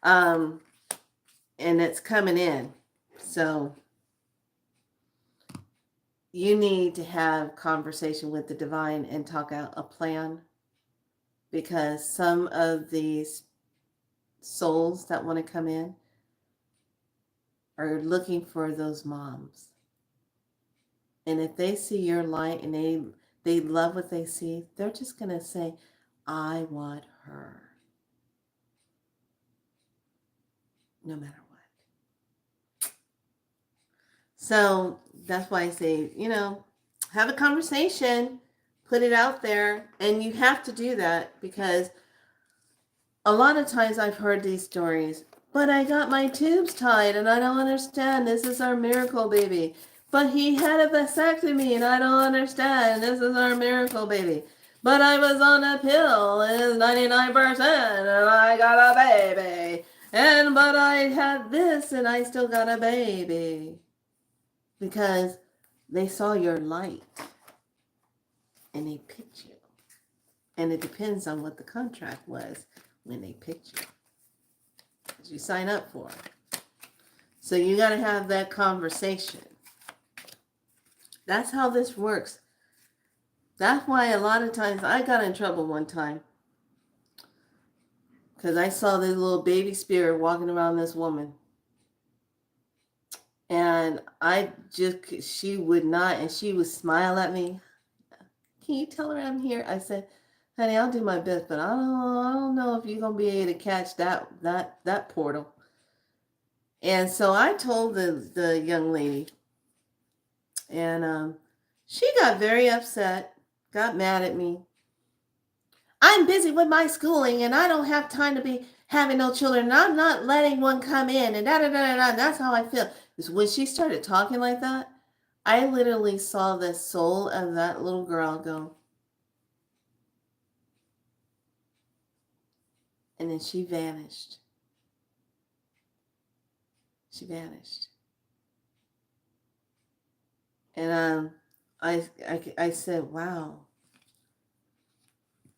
And it's coming in. So you need to have conversation with the divine and talk out a plan, because some of these souls that want to come in are looking for those moms. And if they see your light and they love what they see, they're just going to say, I want her. No matter what. So that's why I say, have a conversation, put it out there. And you have to do that because a lot of times I've heard these stories, but I got my tubes tied and I don't understand. This is our miracle baby. But he had a vasectomy and I don't understand. This is our miracle baby. But I was on a pill and it's 99% and I got a baby. But I had this and I still got a baby. Because they saw your light and they picked you. And it depends on what the contract was when they picked you. What you sign up for. So you got to have that conversation. That's how this works. That's why a lot of times I got in trouble one time. Because I saw this little baby spirit walking around this woman. And she would not, and she would smile at me. Can you tell her I'm here? I said, honey, I'll do my best, but I don't know if you're going to be able to catch that portal. And so I told the young lady, and she got very upset, got mad at me. I'm busy with my schooling and I don't have time to be having no children. And I'm not letting one come in and da-da-da-da-da. That's how I feel. Because when she started talking like that, I literally saw the soul of that little girl go. And then she vanished. She vanished. And I said, wow.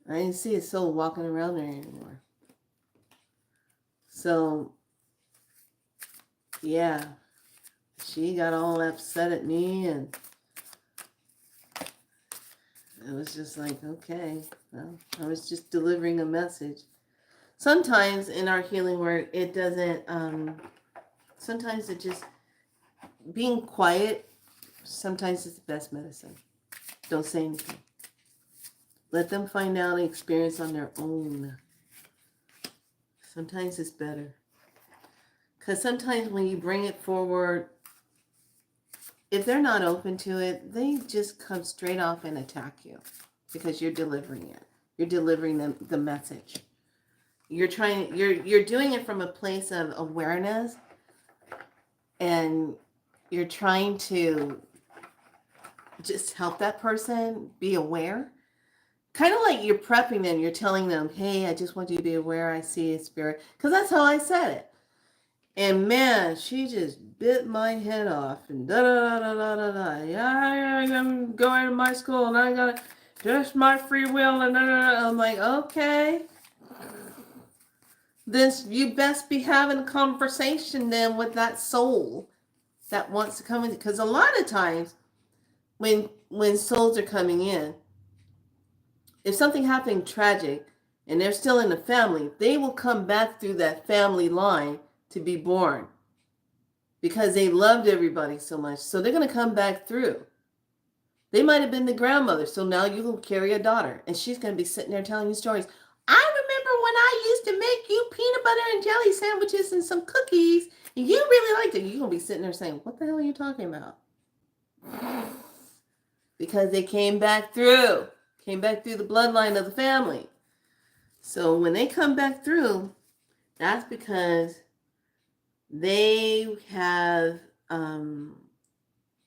I didn't see a soul walking around there anymore. So, yeah, she got all upset at me, and it was just like, okay, well, I was just delivering a message. Sometimes in our healing work, it doesn't, sometimes it just, being quiet, sometimes it's the best medicine. Don't say anything. Let them find out and experience on their own. Sometimes it's better. Because sometimes when you bring it forward, if they're not open to it, they just come straight off and attack you because you're delivering it. You're delivering them the message. You're doing it from a place of awareness, and you're trying to just help that person be aware. Kind of like you're prepping them. You're telling them, hey, I just want you to be aware. I see a spirit. Because that's how I said it. And man, she just bit my head off. And da da da da da da. Yeah, I'm going to my school and I got just my free will, and I'm like, okay. Then you best be having a conversation then with that soul that wants to come in. Because a lot of times when souls are coming in, if something happened tragic and they're still in the family, they will come back through that family line to be born because they loved everybody so much. So they're going to come back through. They might have been the grandmother. So now you will carry a daughter and she's going to be sitting there telling you stories. I remember when I used to make you peanut butter and jelly sandwiches and some cookies and you really liked it. You're going to be sitting there saying, what the hell are you talking about? Because they came back through the bloodline of the family. So when they come back through, that's because they have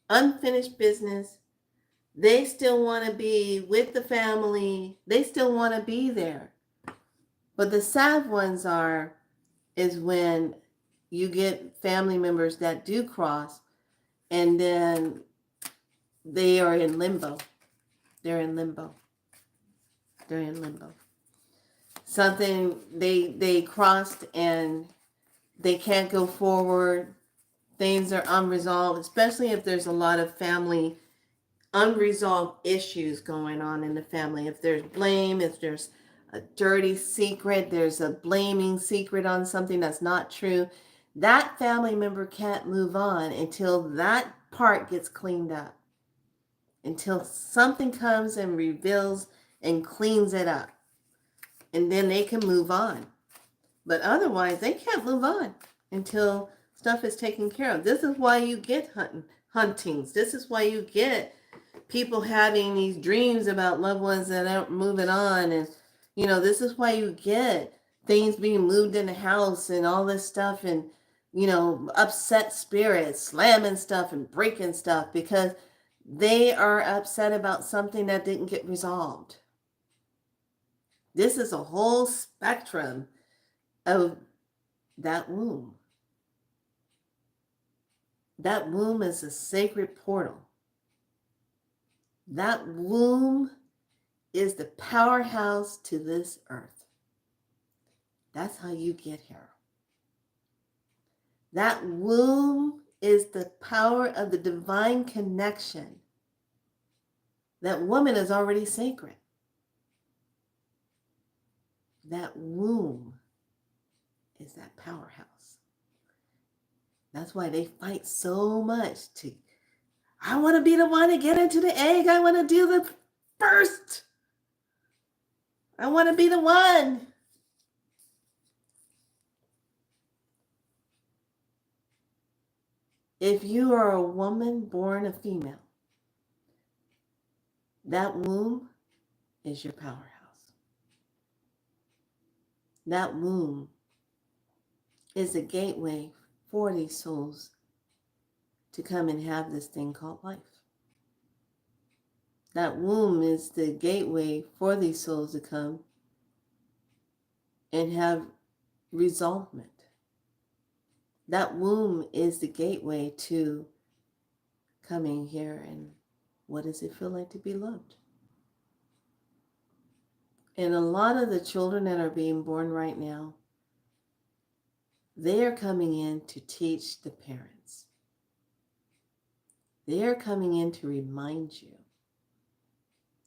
unfinished business. They still want to be with the family. They still want to be there. But the sad ones is when you get family members that do cross and then they are in limbo. They're in limbo. Something they crossed and they can't go forward. Things are unresolved, especially if there's a lot of family unresolved issues going on in the family. If there's blame, if there's a dirty secret, there's a blaming secret on something that's not true, that family member can't move on until that part gets cleaned up. Until something comes and reveals and cleans it up. And then they can move on. But otherwise, they can't move on until stuff is taken care of. This is why you get huntings. This is why you get people having these dreams about loved ones that aren't moving on. And, this is why you get things being moved in the house and all this stuff and, upset spirits, slamming stuff and breaking stuff because they are upset about something that didn't get resolved. This is a whole spectrum of that womb. That womb is a sacred portal. That womb is the powerhouse to this earth. That's how you get here. That womb is the power of the divine connection. That woman is already sacred. That womb is that powerhouse. That's why they fight so much I want to be the one to get into the egg. I want to do the first. I want to be the one. If you are a woman born a female, that womb is your powerhouse. That womb is a gateway for these souls to come and have this thing called life. That womb is the gateway for these souls to come and have resolvement. That womb is the gateway to coming here and what does it feel like to be loved? And a lot of the children that are being born right now, they are coming in to teach the parents. They are coming in to remind you.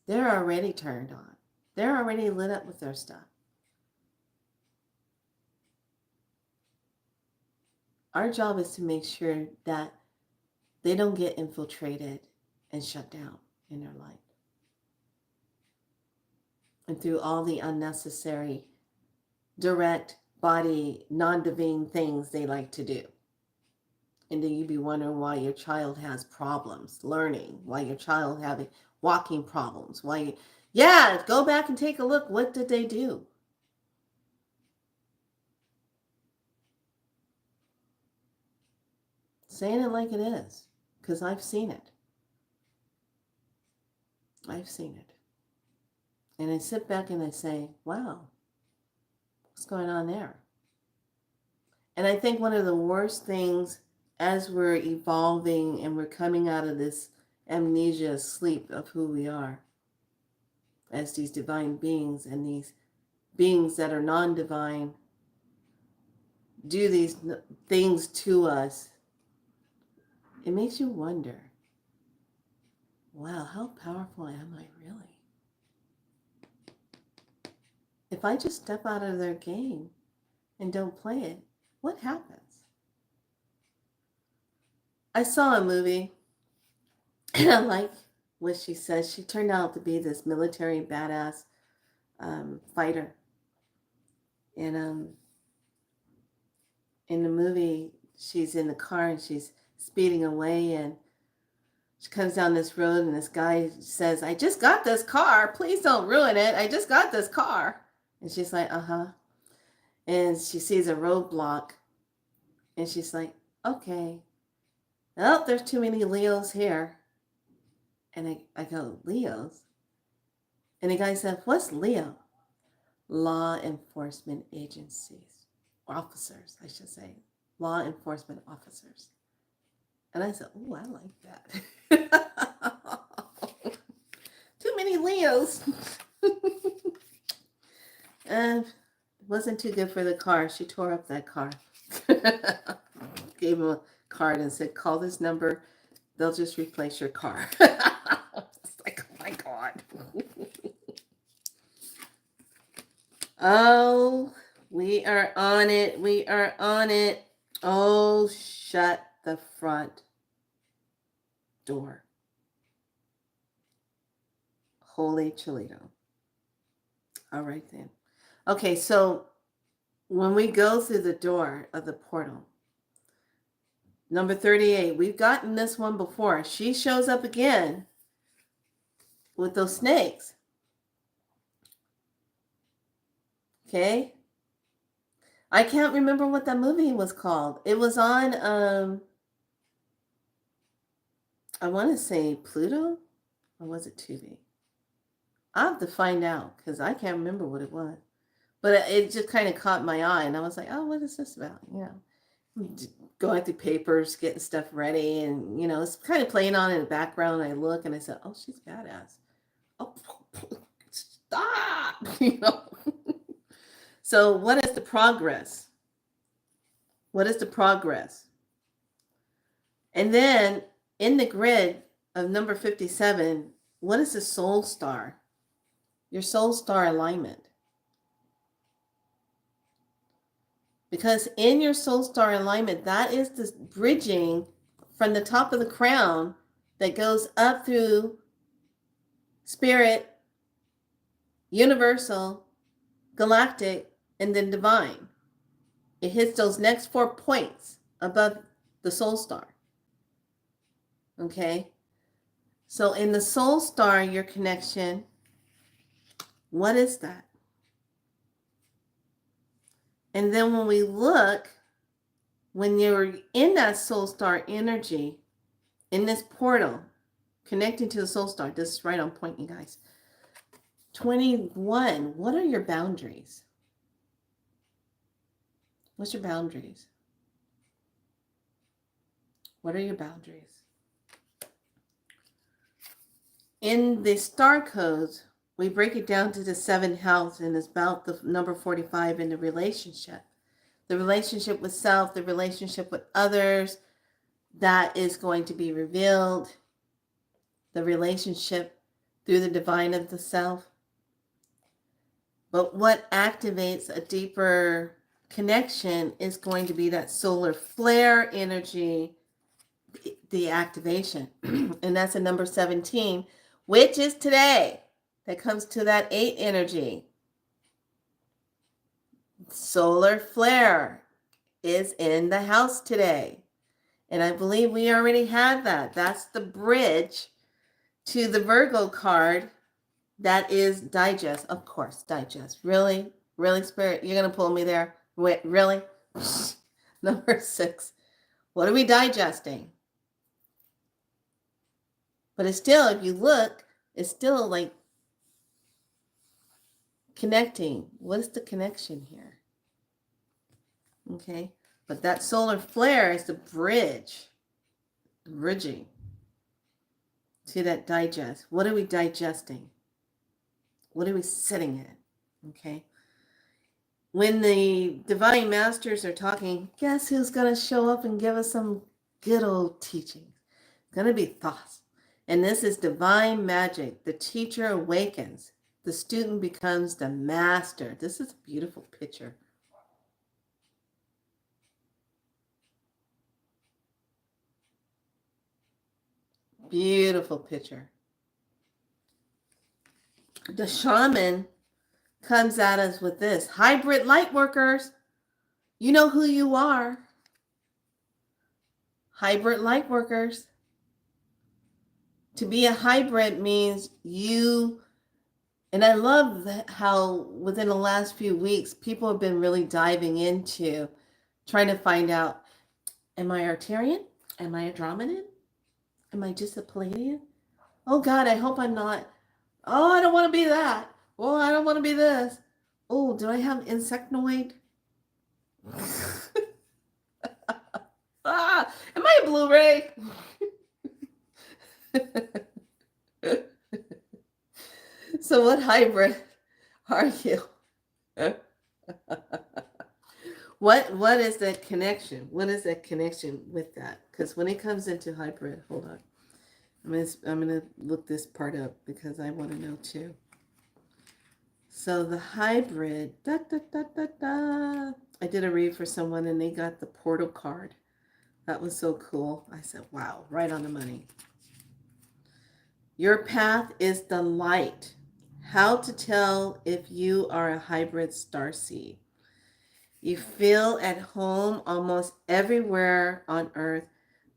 They're already turned on. They're already lit up with their stuff. Our job is to make sure that they don't get infiltrated and shut down in their life. And through all the unnecessary, direct, body, non-divine things they like to do. And then you be wondering why your child has problems learning, why your child having walking problems, go back and take a look. What did they do? Saying it like it is, because I've seen it. I've seen it. And I sit back and I say, wow, what's going on there? And I think one of the worst things as we're evolving and we're coming out of this amnesia sleep of who we are, as these divine beings and these beings that are non-divine do these things to us, it makes you wonder, wow, how powerful am I really? If I just step out of their game and don't play it, what happens? I saw a movie and I like what she says. She turned out to be this military badass fighter. And in the movie, she's in the car and she's speeding away, and she comes down this road and this guy says, I just got this car. Please don't ruin it. I just got this car. And she's like, uh-huh. And she sees a roadblock and she's like, okay. Oh, there's too many Leos here. And I go, Leos? And the guy said, what's Leo? Law enforcement agencies. Officers, I should say. Law enforcement officers. And I said, oh, I like that. Too many Leos. And it wasn't too good for the car. She tore up that car. Gave him a card and said, call this number. They'll just replace your car. It's like, oh my God. Oh, we are on it. We are on it. Oh, shut the front door. Holy Toledo. All right then. Okay, so when we go through the door of the portal, number 38, we've gotten this one before. She shows up again with those snakes. Okay. I can't remember what that movie was called. It was on, I want to say Pluto, or was it Tubi? I'll have to find out because I can't remember what it was. But it just kind of caught my eye, and I was like, oh, what is this about? You know, going through papers, getting stuff ready, and, you know, it's kind of playing on in the background. And I look, and I said, oh, she's badass. Oh, stop! You know. So what is the progress? What is the progress? And then in the grid of number 57, what is the soul star? Your soul star alignment. Because in your soul star alignment, that is the bridging from the top of the crown that goes up through spirit, universal, galactic, and then divine. It hits those next 4 points above the soul star. Okay? So in the soul star, your connection, what is that? And then when we look, when you're in that soul star energy, in this portal, connecting to the soul star, this is right on point, you guys. 21, what are your boundaries? What's your boundaries? What are your boundaries? In the star codes, we break it down to the 7th house, and it's about the number 45 in the relationship. The relationship with self, the relationship with others, that is going to be revealed. The relationship through the divine of the self. But what activates a deeper connection is going to be that solar flare energy, the activation. And that's a number 17, which is today. That comes to that 8 energy. Solar flare is in the house today. And I believe we already have that. That's the bridge to the Virgo card. That is digest. Of course, digest. Really? Really, Spirit? You're going to pull me there? Wait, really? Number 6. What are we digesting? But it's still, if you look, it's still like connecting. What is the connection here? Okay. But that solar flare is the bridge. Bridging to that digest. What are we digesting? What are we sitting in? Okay. When the divine masters are talking, guess who's going to show up and give us some good old teaching? It's going to be Thoth. And this is divine magic. The teacher awakens. The student becomes the master. This is a beautiful picture. Beautiful picture. The shaman comes at us with this. Hybrid light workers, you know who you are. Hybrid light workers. To be a hybrid means you, and I love how within the last few weeks, people have been really diving into trying to find out, am I Arcturian? Am I Andromedan? Am I just a Palladian? Oh God, I hope I'm not. Oh, I don't want to be that. Oh, I don't want to be this. Oh, do I have insectoid? Am I a Blu-ray? So what hybrid are you? What is that connection? What is that connection with that? Because when it comes into hybrid, hold on. I'm gonna look this part up because I want to know too. So the hybrid, I did a read for someone and they got the portal card. That was so cool. I said, wow, right on the money. Your path is the light. How to tell if you are a hybrid starseed. You feel at home almost everywhere on Earth,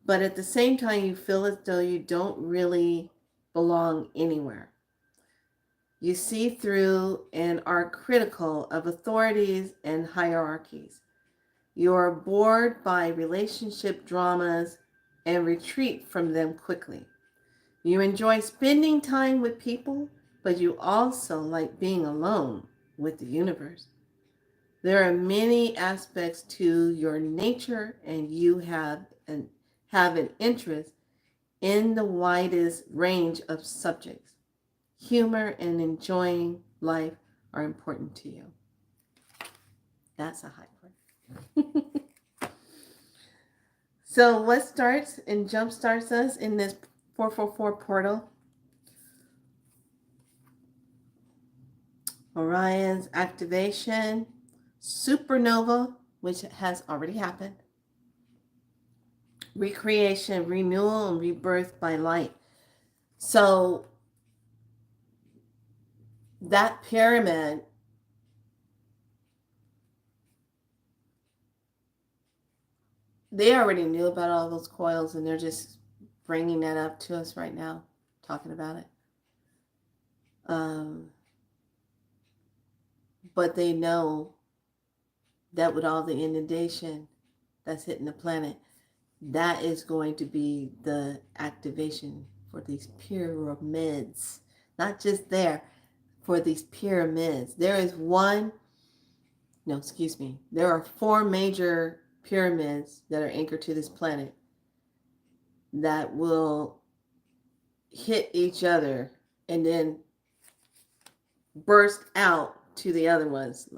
but at the same time, you feel as though you don't really belong anywhere. You see through and are critical of authorities and hierarchies. You are bored by relationship dramas and retreat from them quickly. You enjoy spending time with people, but you also like being alone with the universe. There are many aspects to your nature, and you have an interest in the widest range of subjects. Humor and enjoying life are important to you. That's a hybrid. So what starts and jumpstarts us in this 444 portal? Orion's activation, supernova, which has already happened, recreation, renewal, and rebirth by light. So that pyramid, they already knew about all those coils and they're just bringing that up to us right now, talking about it. But they know that with all the inundation that's hitting the planet, that is going to be the activation for these pyramids. Not just there, for these pyramids. There are 4 major pyramids that are anchored to this planet that will hit each other and then burst out to the other ones.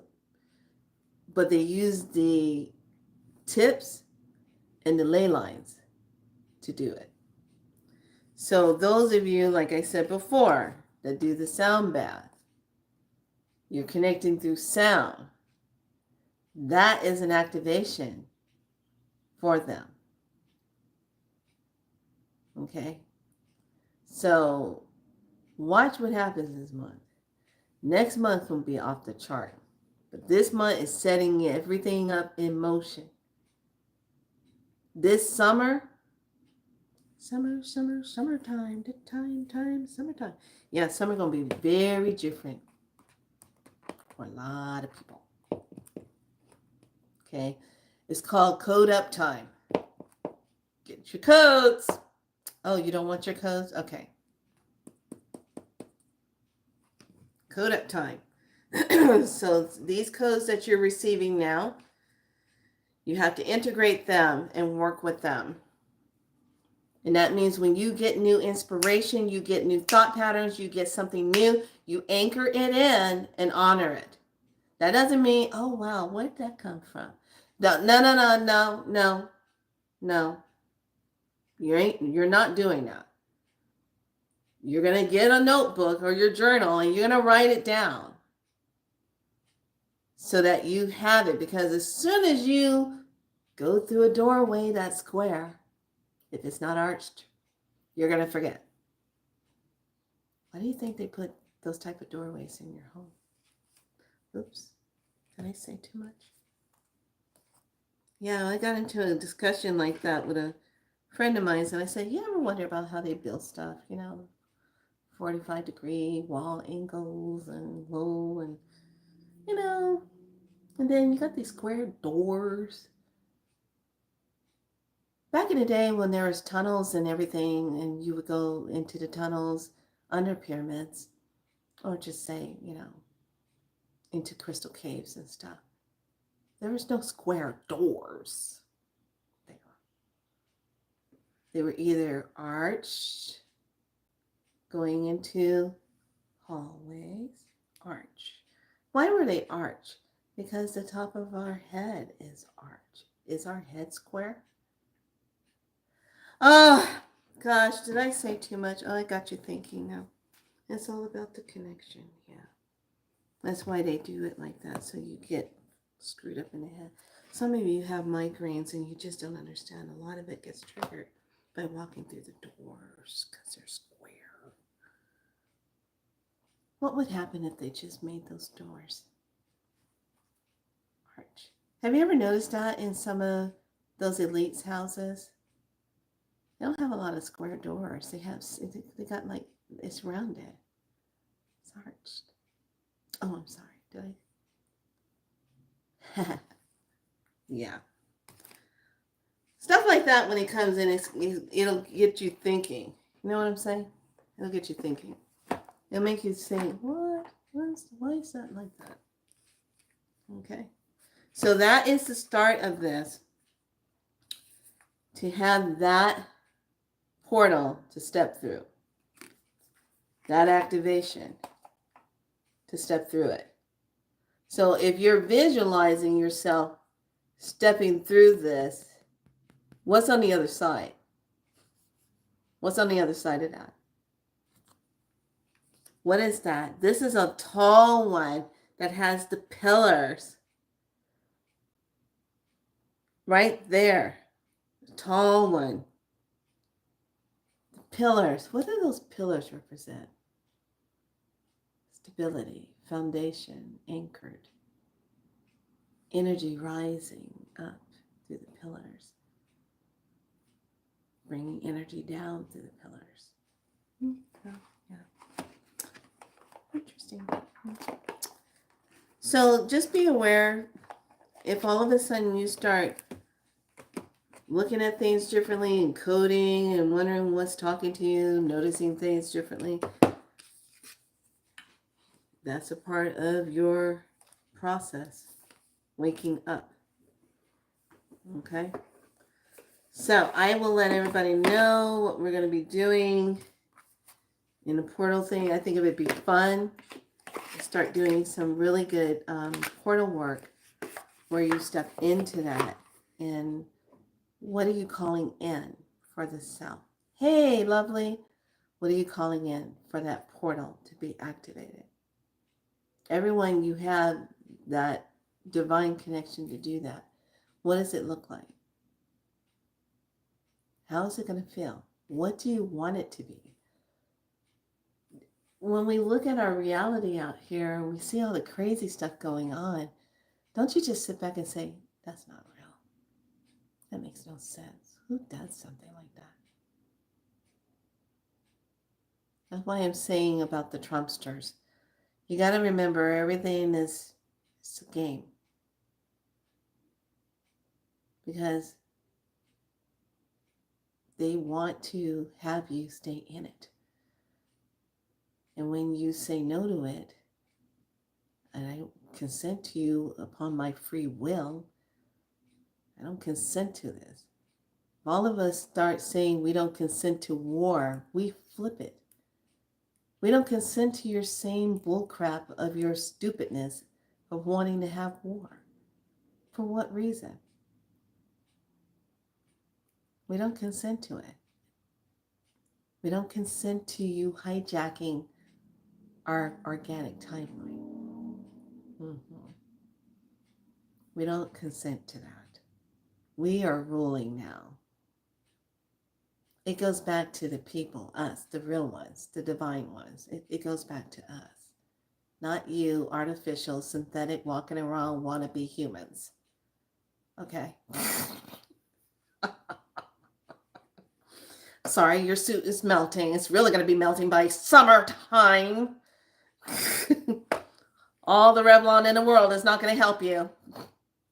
But they use the tips and the ley lines to do it. So those of you, like I said before, that do the sound bath, you're connecting through sound. That is an activation for them. Okay? So watch what happens this month. Next month will be off the chart. But this month is setting everything up in motion. This summertime. Summertime. Yeah, summer going to be very different for a lot of people. Okay? It's called Code Up Time. Get your codes. Oh, you don't want your codes? Okay. Code Up Time. So these codes that you're receiving now, you have to integrate them and work with them. And that means when you get new inspiration, you get new thought patterns, you get something new, You anchor it in and honor it. That doesn't mean, oh, wow, where'd that come from? No, no, no, no, no, no, no. You're not doing that. You're going to get a notebook or your journal and you're going to write it down so that you have it. Because as soon as you go through a doorway that's square, if it's not arched, you're going to forget. Why do you think they put those type of doorways in your home? Oops, did I say too much? Yeah, I got into a discussion like that with a friend of mine, and I said, you ever wonder about how they build stuff, 45-degree wall angles and low and, and then you got these square doors. Back in the day when there was tunnels and everything, and you would go into the tunnels under pyramids, or just say, into crystal caves and stuff, there was no square doors there. They were either arched, going into hallways, arch. Why were they arched? Because the top of our head is arched. Is our head square? Oh, gosh, did I say too much? Oh, I got you thinking now. It's all about the connection, yeah. That's why they do it like that, so you get screwed up in the head. Some of you have migraines and you just don't understand. A lot of it gets triggered by walking through the doors because they're square. What would happen if they just made those doors arch? Have you ever noticed that in some of those elites' houses? They don't have a lot of square doors. They got like, it's rounded. It's arched. Oh, I'm sorry. Did I? Yeah. Stuff like that when it comes in, it'll get you thinking. You know what I'm saying? It'll get you thinking. It'll make you think, what? Why is that like that? Okay. So that is the start of this. To have that portal to step through. That activation to step through it. So if you're visualizing yourself stepping through this, what's on the other side? What's on the other side of that? What is that? This is a tall one that has the pillars. Right there. The tall one. The pillars. What do those pillars represent? Stability, foundation, anchored. Energy rising up through the pillars. Bringing energy down through the pillars. Yeah. Interesting. So just be aware, if all of a sudden you start looking at things differently and coding and wondering what's talking to you, noticing things differently, that's a part of your process, waking up. Okay? So I will let everybody know what we're going to be doing in the portal thing. I think it would be fun to start doing some really good portal work where you step into that. And what are you calling in for the self? Hey, lovely. What are you calling in for that portal to be activated? Everyone, you have that divine connection to do that. What does it look like? How is it going to feel? What do you want it to be? When we look at our reality out here and we see all the crazy stuff going on, don't you just sit back and say, that's not real. That makes no sense. Who does something like that? That's why I'm saying about the Trumpsters. You got to remember, everything is a game. Because they want to have you stay in it. And when you say no to it, and I consent to you upon my free will, I don't consent to this. If all of us start saying we don't consent to war, we flip it. We don't consent to your same bullcrap of your stupidness of wanting to have war. For what reason? We don't consent to it. We don't consent to you hijacking our organic timeline. Mm-hmm. We don't consent to that. We are ruling now. It goes back to the people, us, the real ones, the divine ones. It goes back to us. Not you, artificial, synthetic, walking around wannabe humans. Okay. Sorry, your suit is melting. It's really going to be melting by summertime. All the Revlon in the world is not going to help you.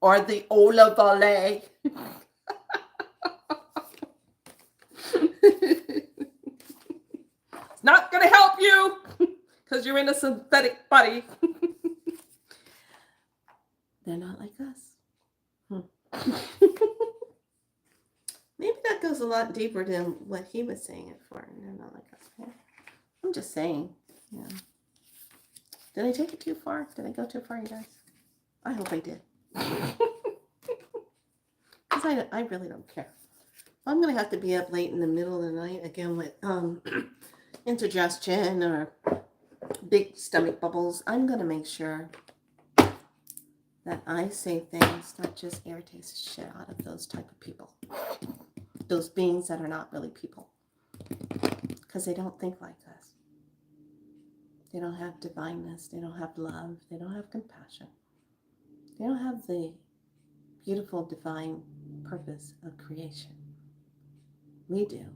Or the Olaplex. It's not going to help you because you're in a synthetic body. They're not like us. Maybe that goes a lot deeper than what he was saying it for. They're not like us. I'm just saying. Yeah. Did I take it too far? Did I go too far, you guys? I hope I did. Because I really don't care. I'm going to have to be up late in the middle of the night again with indigestion or big stomach bubbles. I'm going to make sure that I say things that just irritates the shit out of those type of people. Those beings that are not really people. Because they don't think like us. They don't have divineness. They don't have love. They don't have compassion. They don't have the beautiful divine purpose of creation. We do.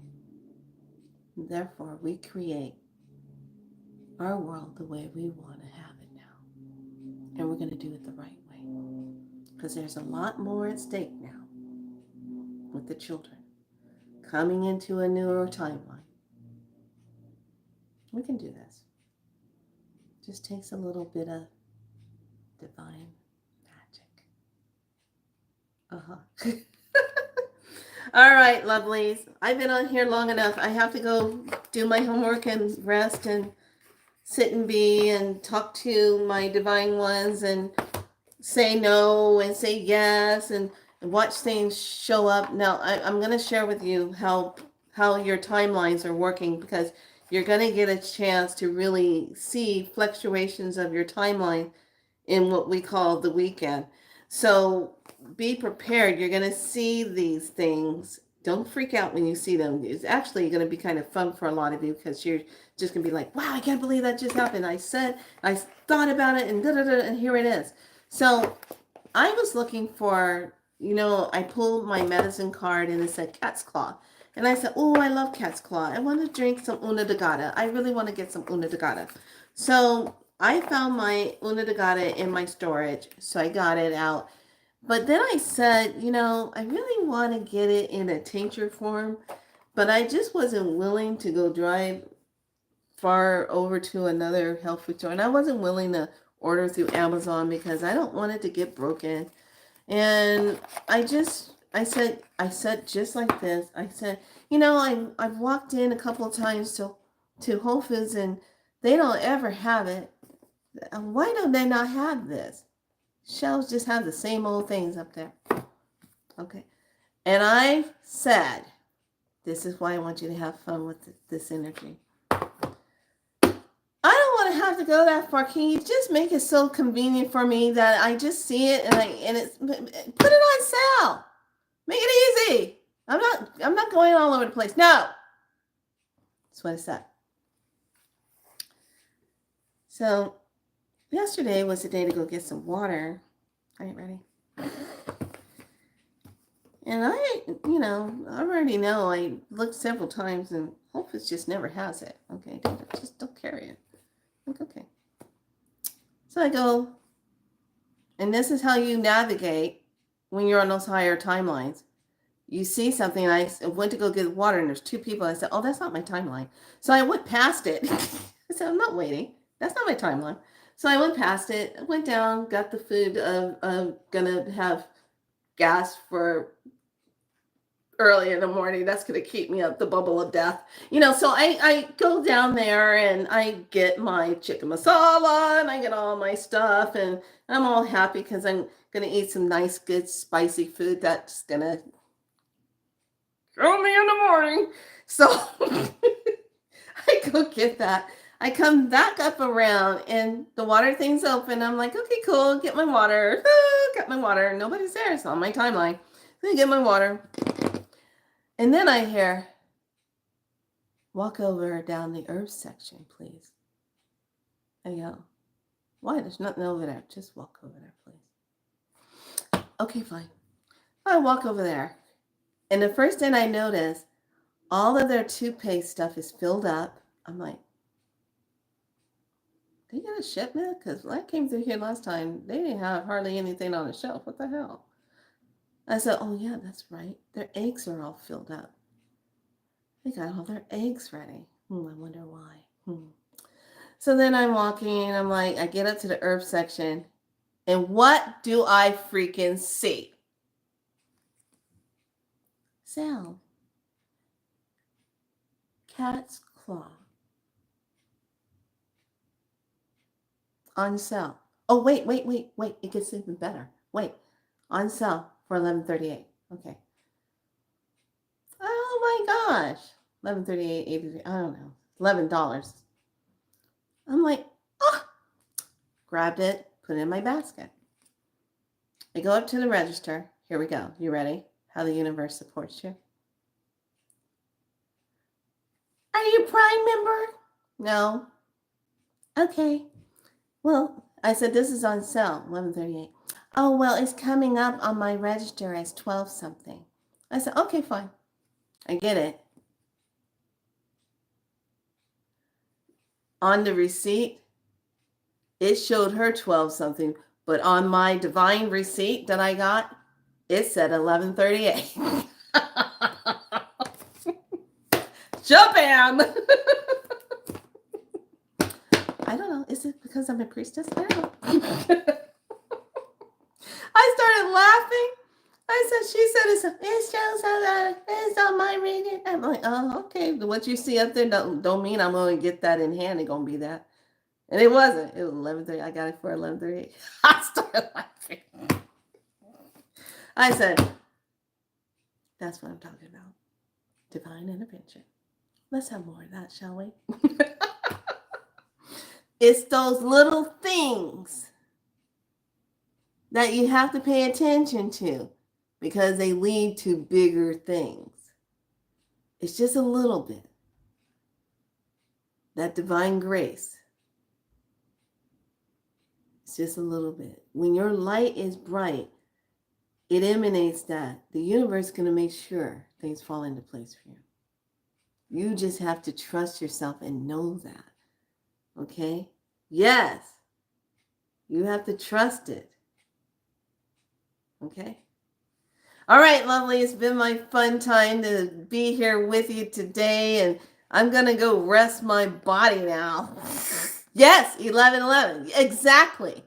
Therefore, we create our world the way we want to have it now. And we're going to do it the right way. Because there's a lot more at stake now with the children coming into a newer timeline. We can do this. Just takes a little bit of divine magic. All right, lovelies. I've been on here long enough. I have to go do my homework and rest and sit and be and talk to my divine ones and say no and say yes and watch things show up. Now, I'm going to share with you how your timelines are working, because you're going to get a chance to really see fluctuations of your timeline in what we call the weekend. So be prepared. You're going to see these things. Don't freak out when you see them. It's actually going to be kind of fun for a lot of you, because you're just going to be like, wow, I can't believe that just happened. I thought about it and and here it is. So I was looking for, I pulled my medicine card and it said cat's claw. And I said, oh, I love cat's claw. I want to drink some Una de Gata. I really want to get some Una de Gata. So I found my Una de Gata in my storage. So I got it out. But then I said, I really want to get it in a tincture form. But I just wasn't willing to go drive far over to another health food store. And I wasn't willing to order through Amazon because I don't want it to get broken. And I said just like this. I said, I've walked in a couple of times to Whole Foods and they don't ever have it. Why don't they not have this? Shelves just have the same old things up there. Okay. And I said, this is why I want you to have fun with this energy. I don't want to have to go that far. Can you just make it so convenient for me that I just see it and it's put it on sale. Make it easy. I'm not going all over the place. No. That's what I said. So yesterday was the day to go get some water. Are you ready? And I already know I looked several times and Whole Foods just never has it. Okay, just don't carry it. Okay. So I go, and this is how you navigate when you're on those higher timelines. You see something, and I went to go get water, and there's two people. I said, oh, that's not my timeline. So I went past it. I said, I'm not waiting. That's not my timeline. So I went past it, went down, got the food. Gonna have gas for early in the morning. That's going to keep me up the bubble of death. So I go down there and I get my chicken masala and I get all my stuff and I'm all happy because I'm going to eat some nice, good, spicy food that's going to kill me in the morning. So I go get that. I come back up around and the water thing's open. I'm like, okay, cool. Get my water. Got my water. Nobody's there. It's on my timeline. I get my water. And then I hear, walk over down the herbs section, please. I go, why? There's nothing over there. Just walk over there, please. Okay, fine. I walk over there. And the first thing I notice, all of their toothpaste stuff is filled up. I'm like, they got a shipment? Because when I came through here last time, they didn't have hardly anything on the shelf. What the hell? I said, oh, yeah, that's right. Their eggs are all filled up. They got all their eggs ready. I wonder why. So then I'm walking, and I'm like, I get up to the herb section, and what do I freaking see? Sal. Cat's claw. On sale. Oh, wait. It gets even better. Wait. On sale for $11.38. Okay. Oh my gosh. $11.38, $83, I don't know. $11. I'm like, grabbed it, put it in my basket. I go up to the register. Here we go. You ready? How the universe supports you. Are you a Prime member? No. Okay. Well, I said, this is on sale, $11.38. Oh, well, it's coming up on my register as 12 something. I said, okay, fine. I get it. On the receipt, it showed her 12 something, but on my divine receipt that I got, it said $11.38. Japan! I don't know. Is it because I'm a priestess now? I started laughing. She said it shows how that it's on my reading. I'm like, oh, okay. What you see up there don't mean I'm going to get that in hand. It's going to be that. And it wasn't. It was 11:30. I got it for 11:38. I started laughing. I said, that's what I'm talking about. Divine intervention. Let's have more of that, shall we? It's those little things that you have to pay attention to because they lead to bigger things. It's just a little bit. That divine grace. It's just a little bit. When your light is bright, it emanates that. The universe is going to make sure things fall into place for you. You just have to trust yourself and know that. Okay? Yes. You have to trust it. Okay? All right, lovely. It's been my fun time to be here with you today, and I'm going to go rest my body now. Yes, 11:11. Exactly.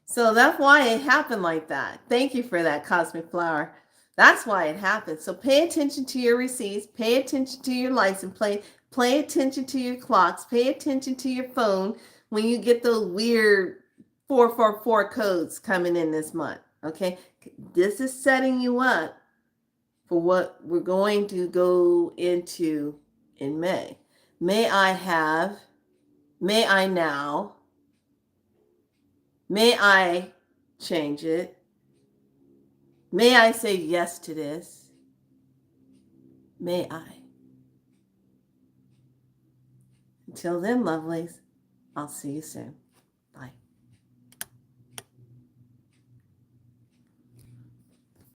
So that's why it happened like that. Thank you for that, Cosmic Flower. That's why it happened. So pay attention to your receipts. Pay attention to your license plate. Pay attention to your clocks. Pay attention to your phone when you get those weird 444 codes coming in this month. Okay? This is setting you up for what we're going to go into in May. May I change it? May I say yes to this? May I? Until then, lovelies, I'll see you soon.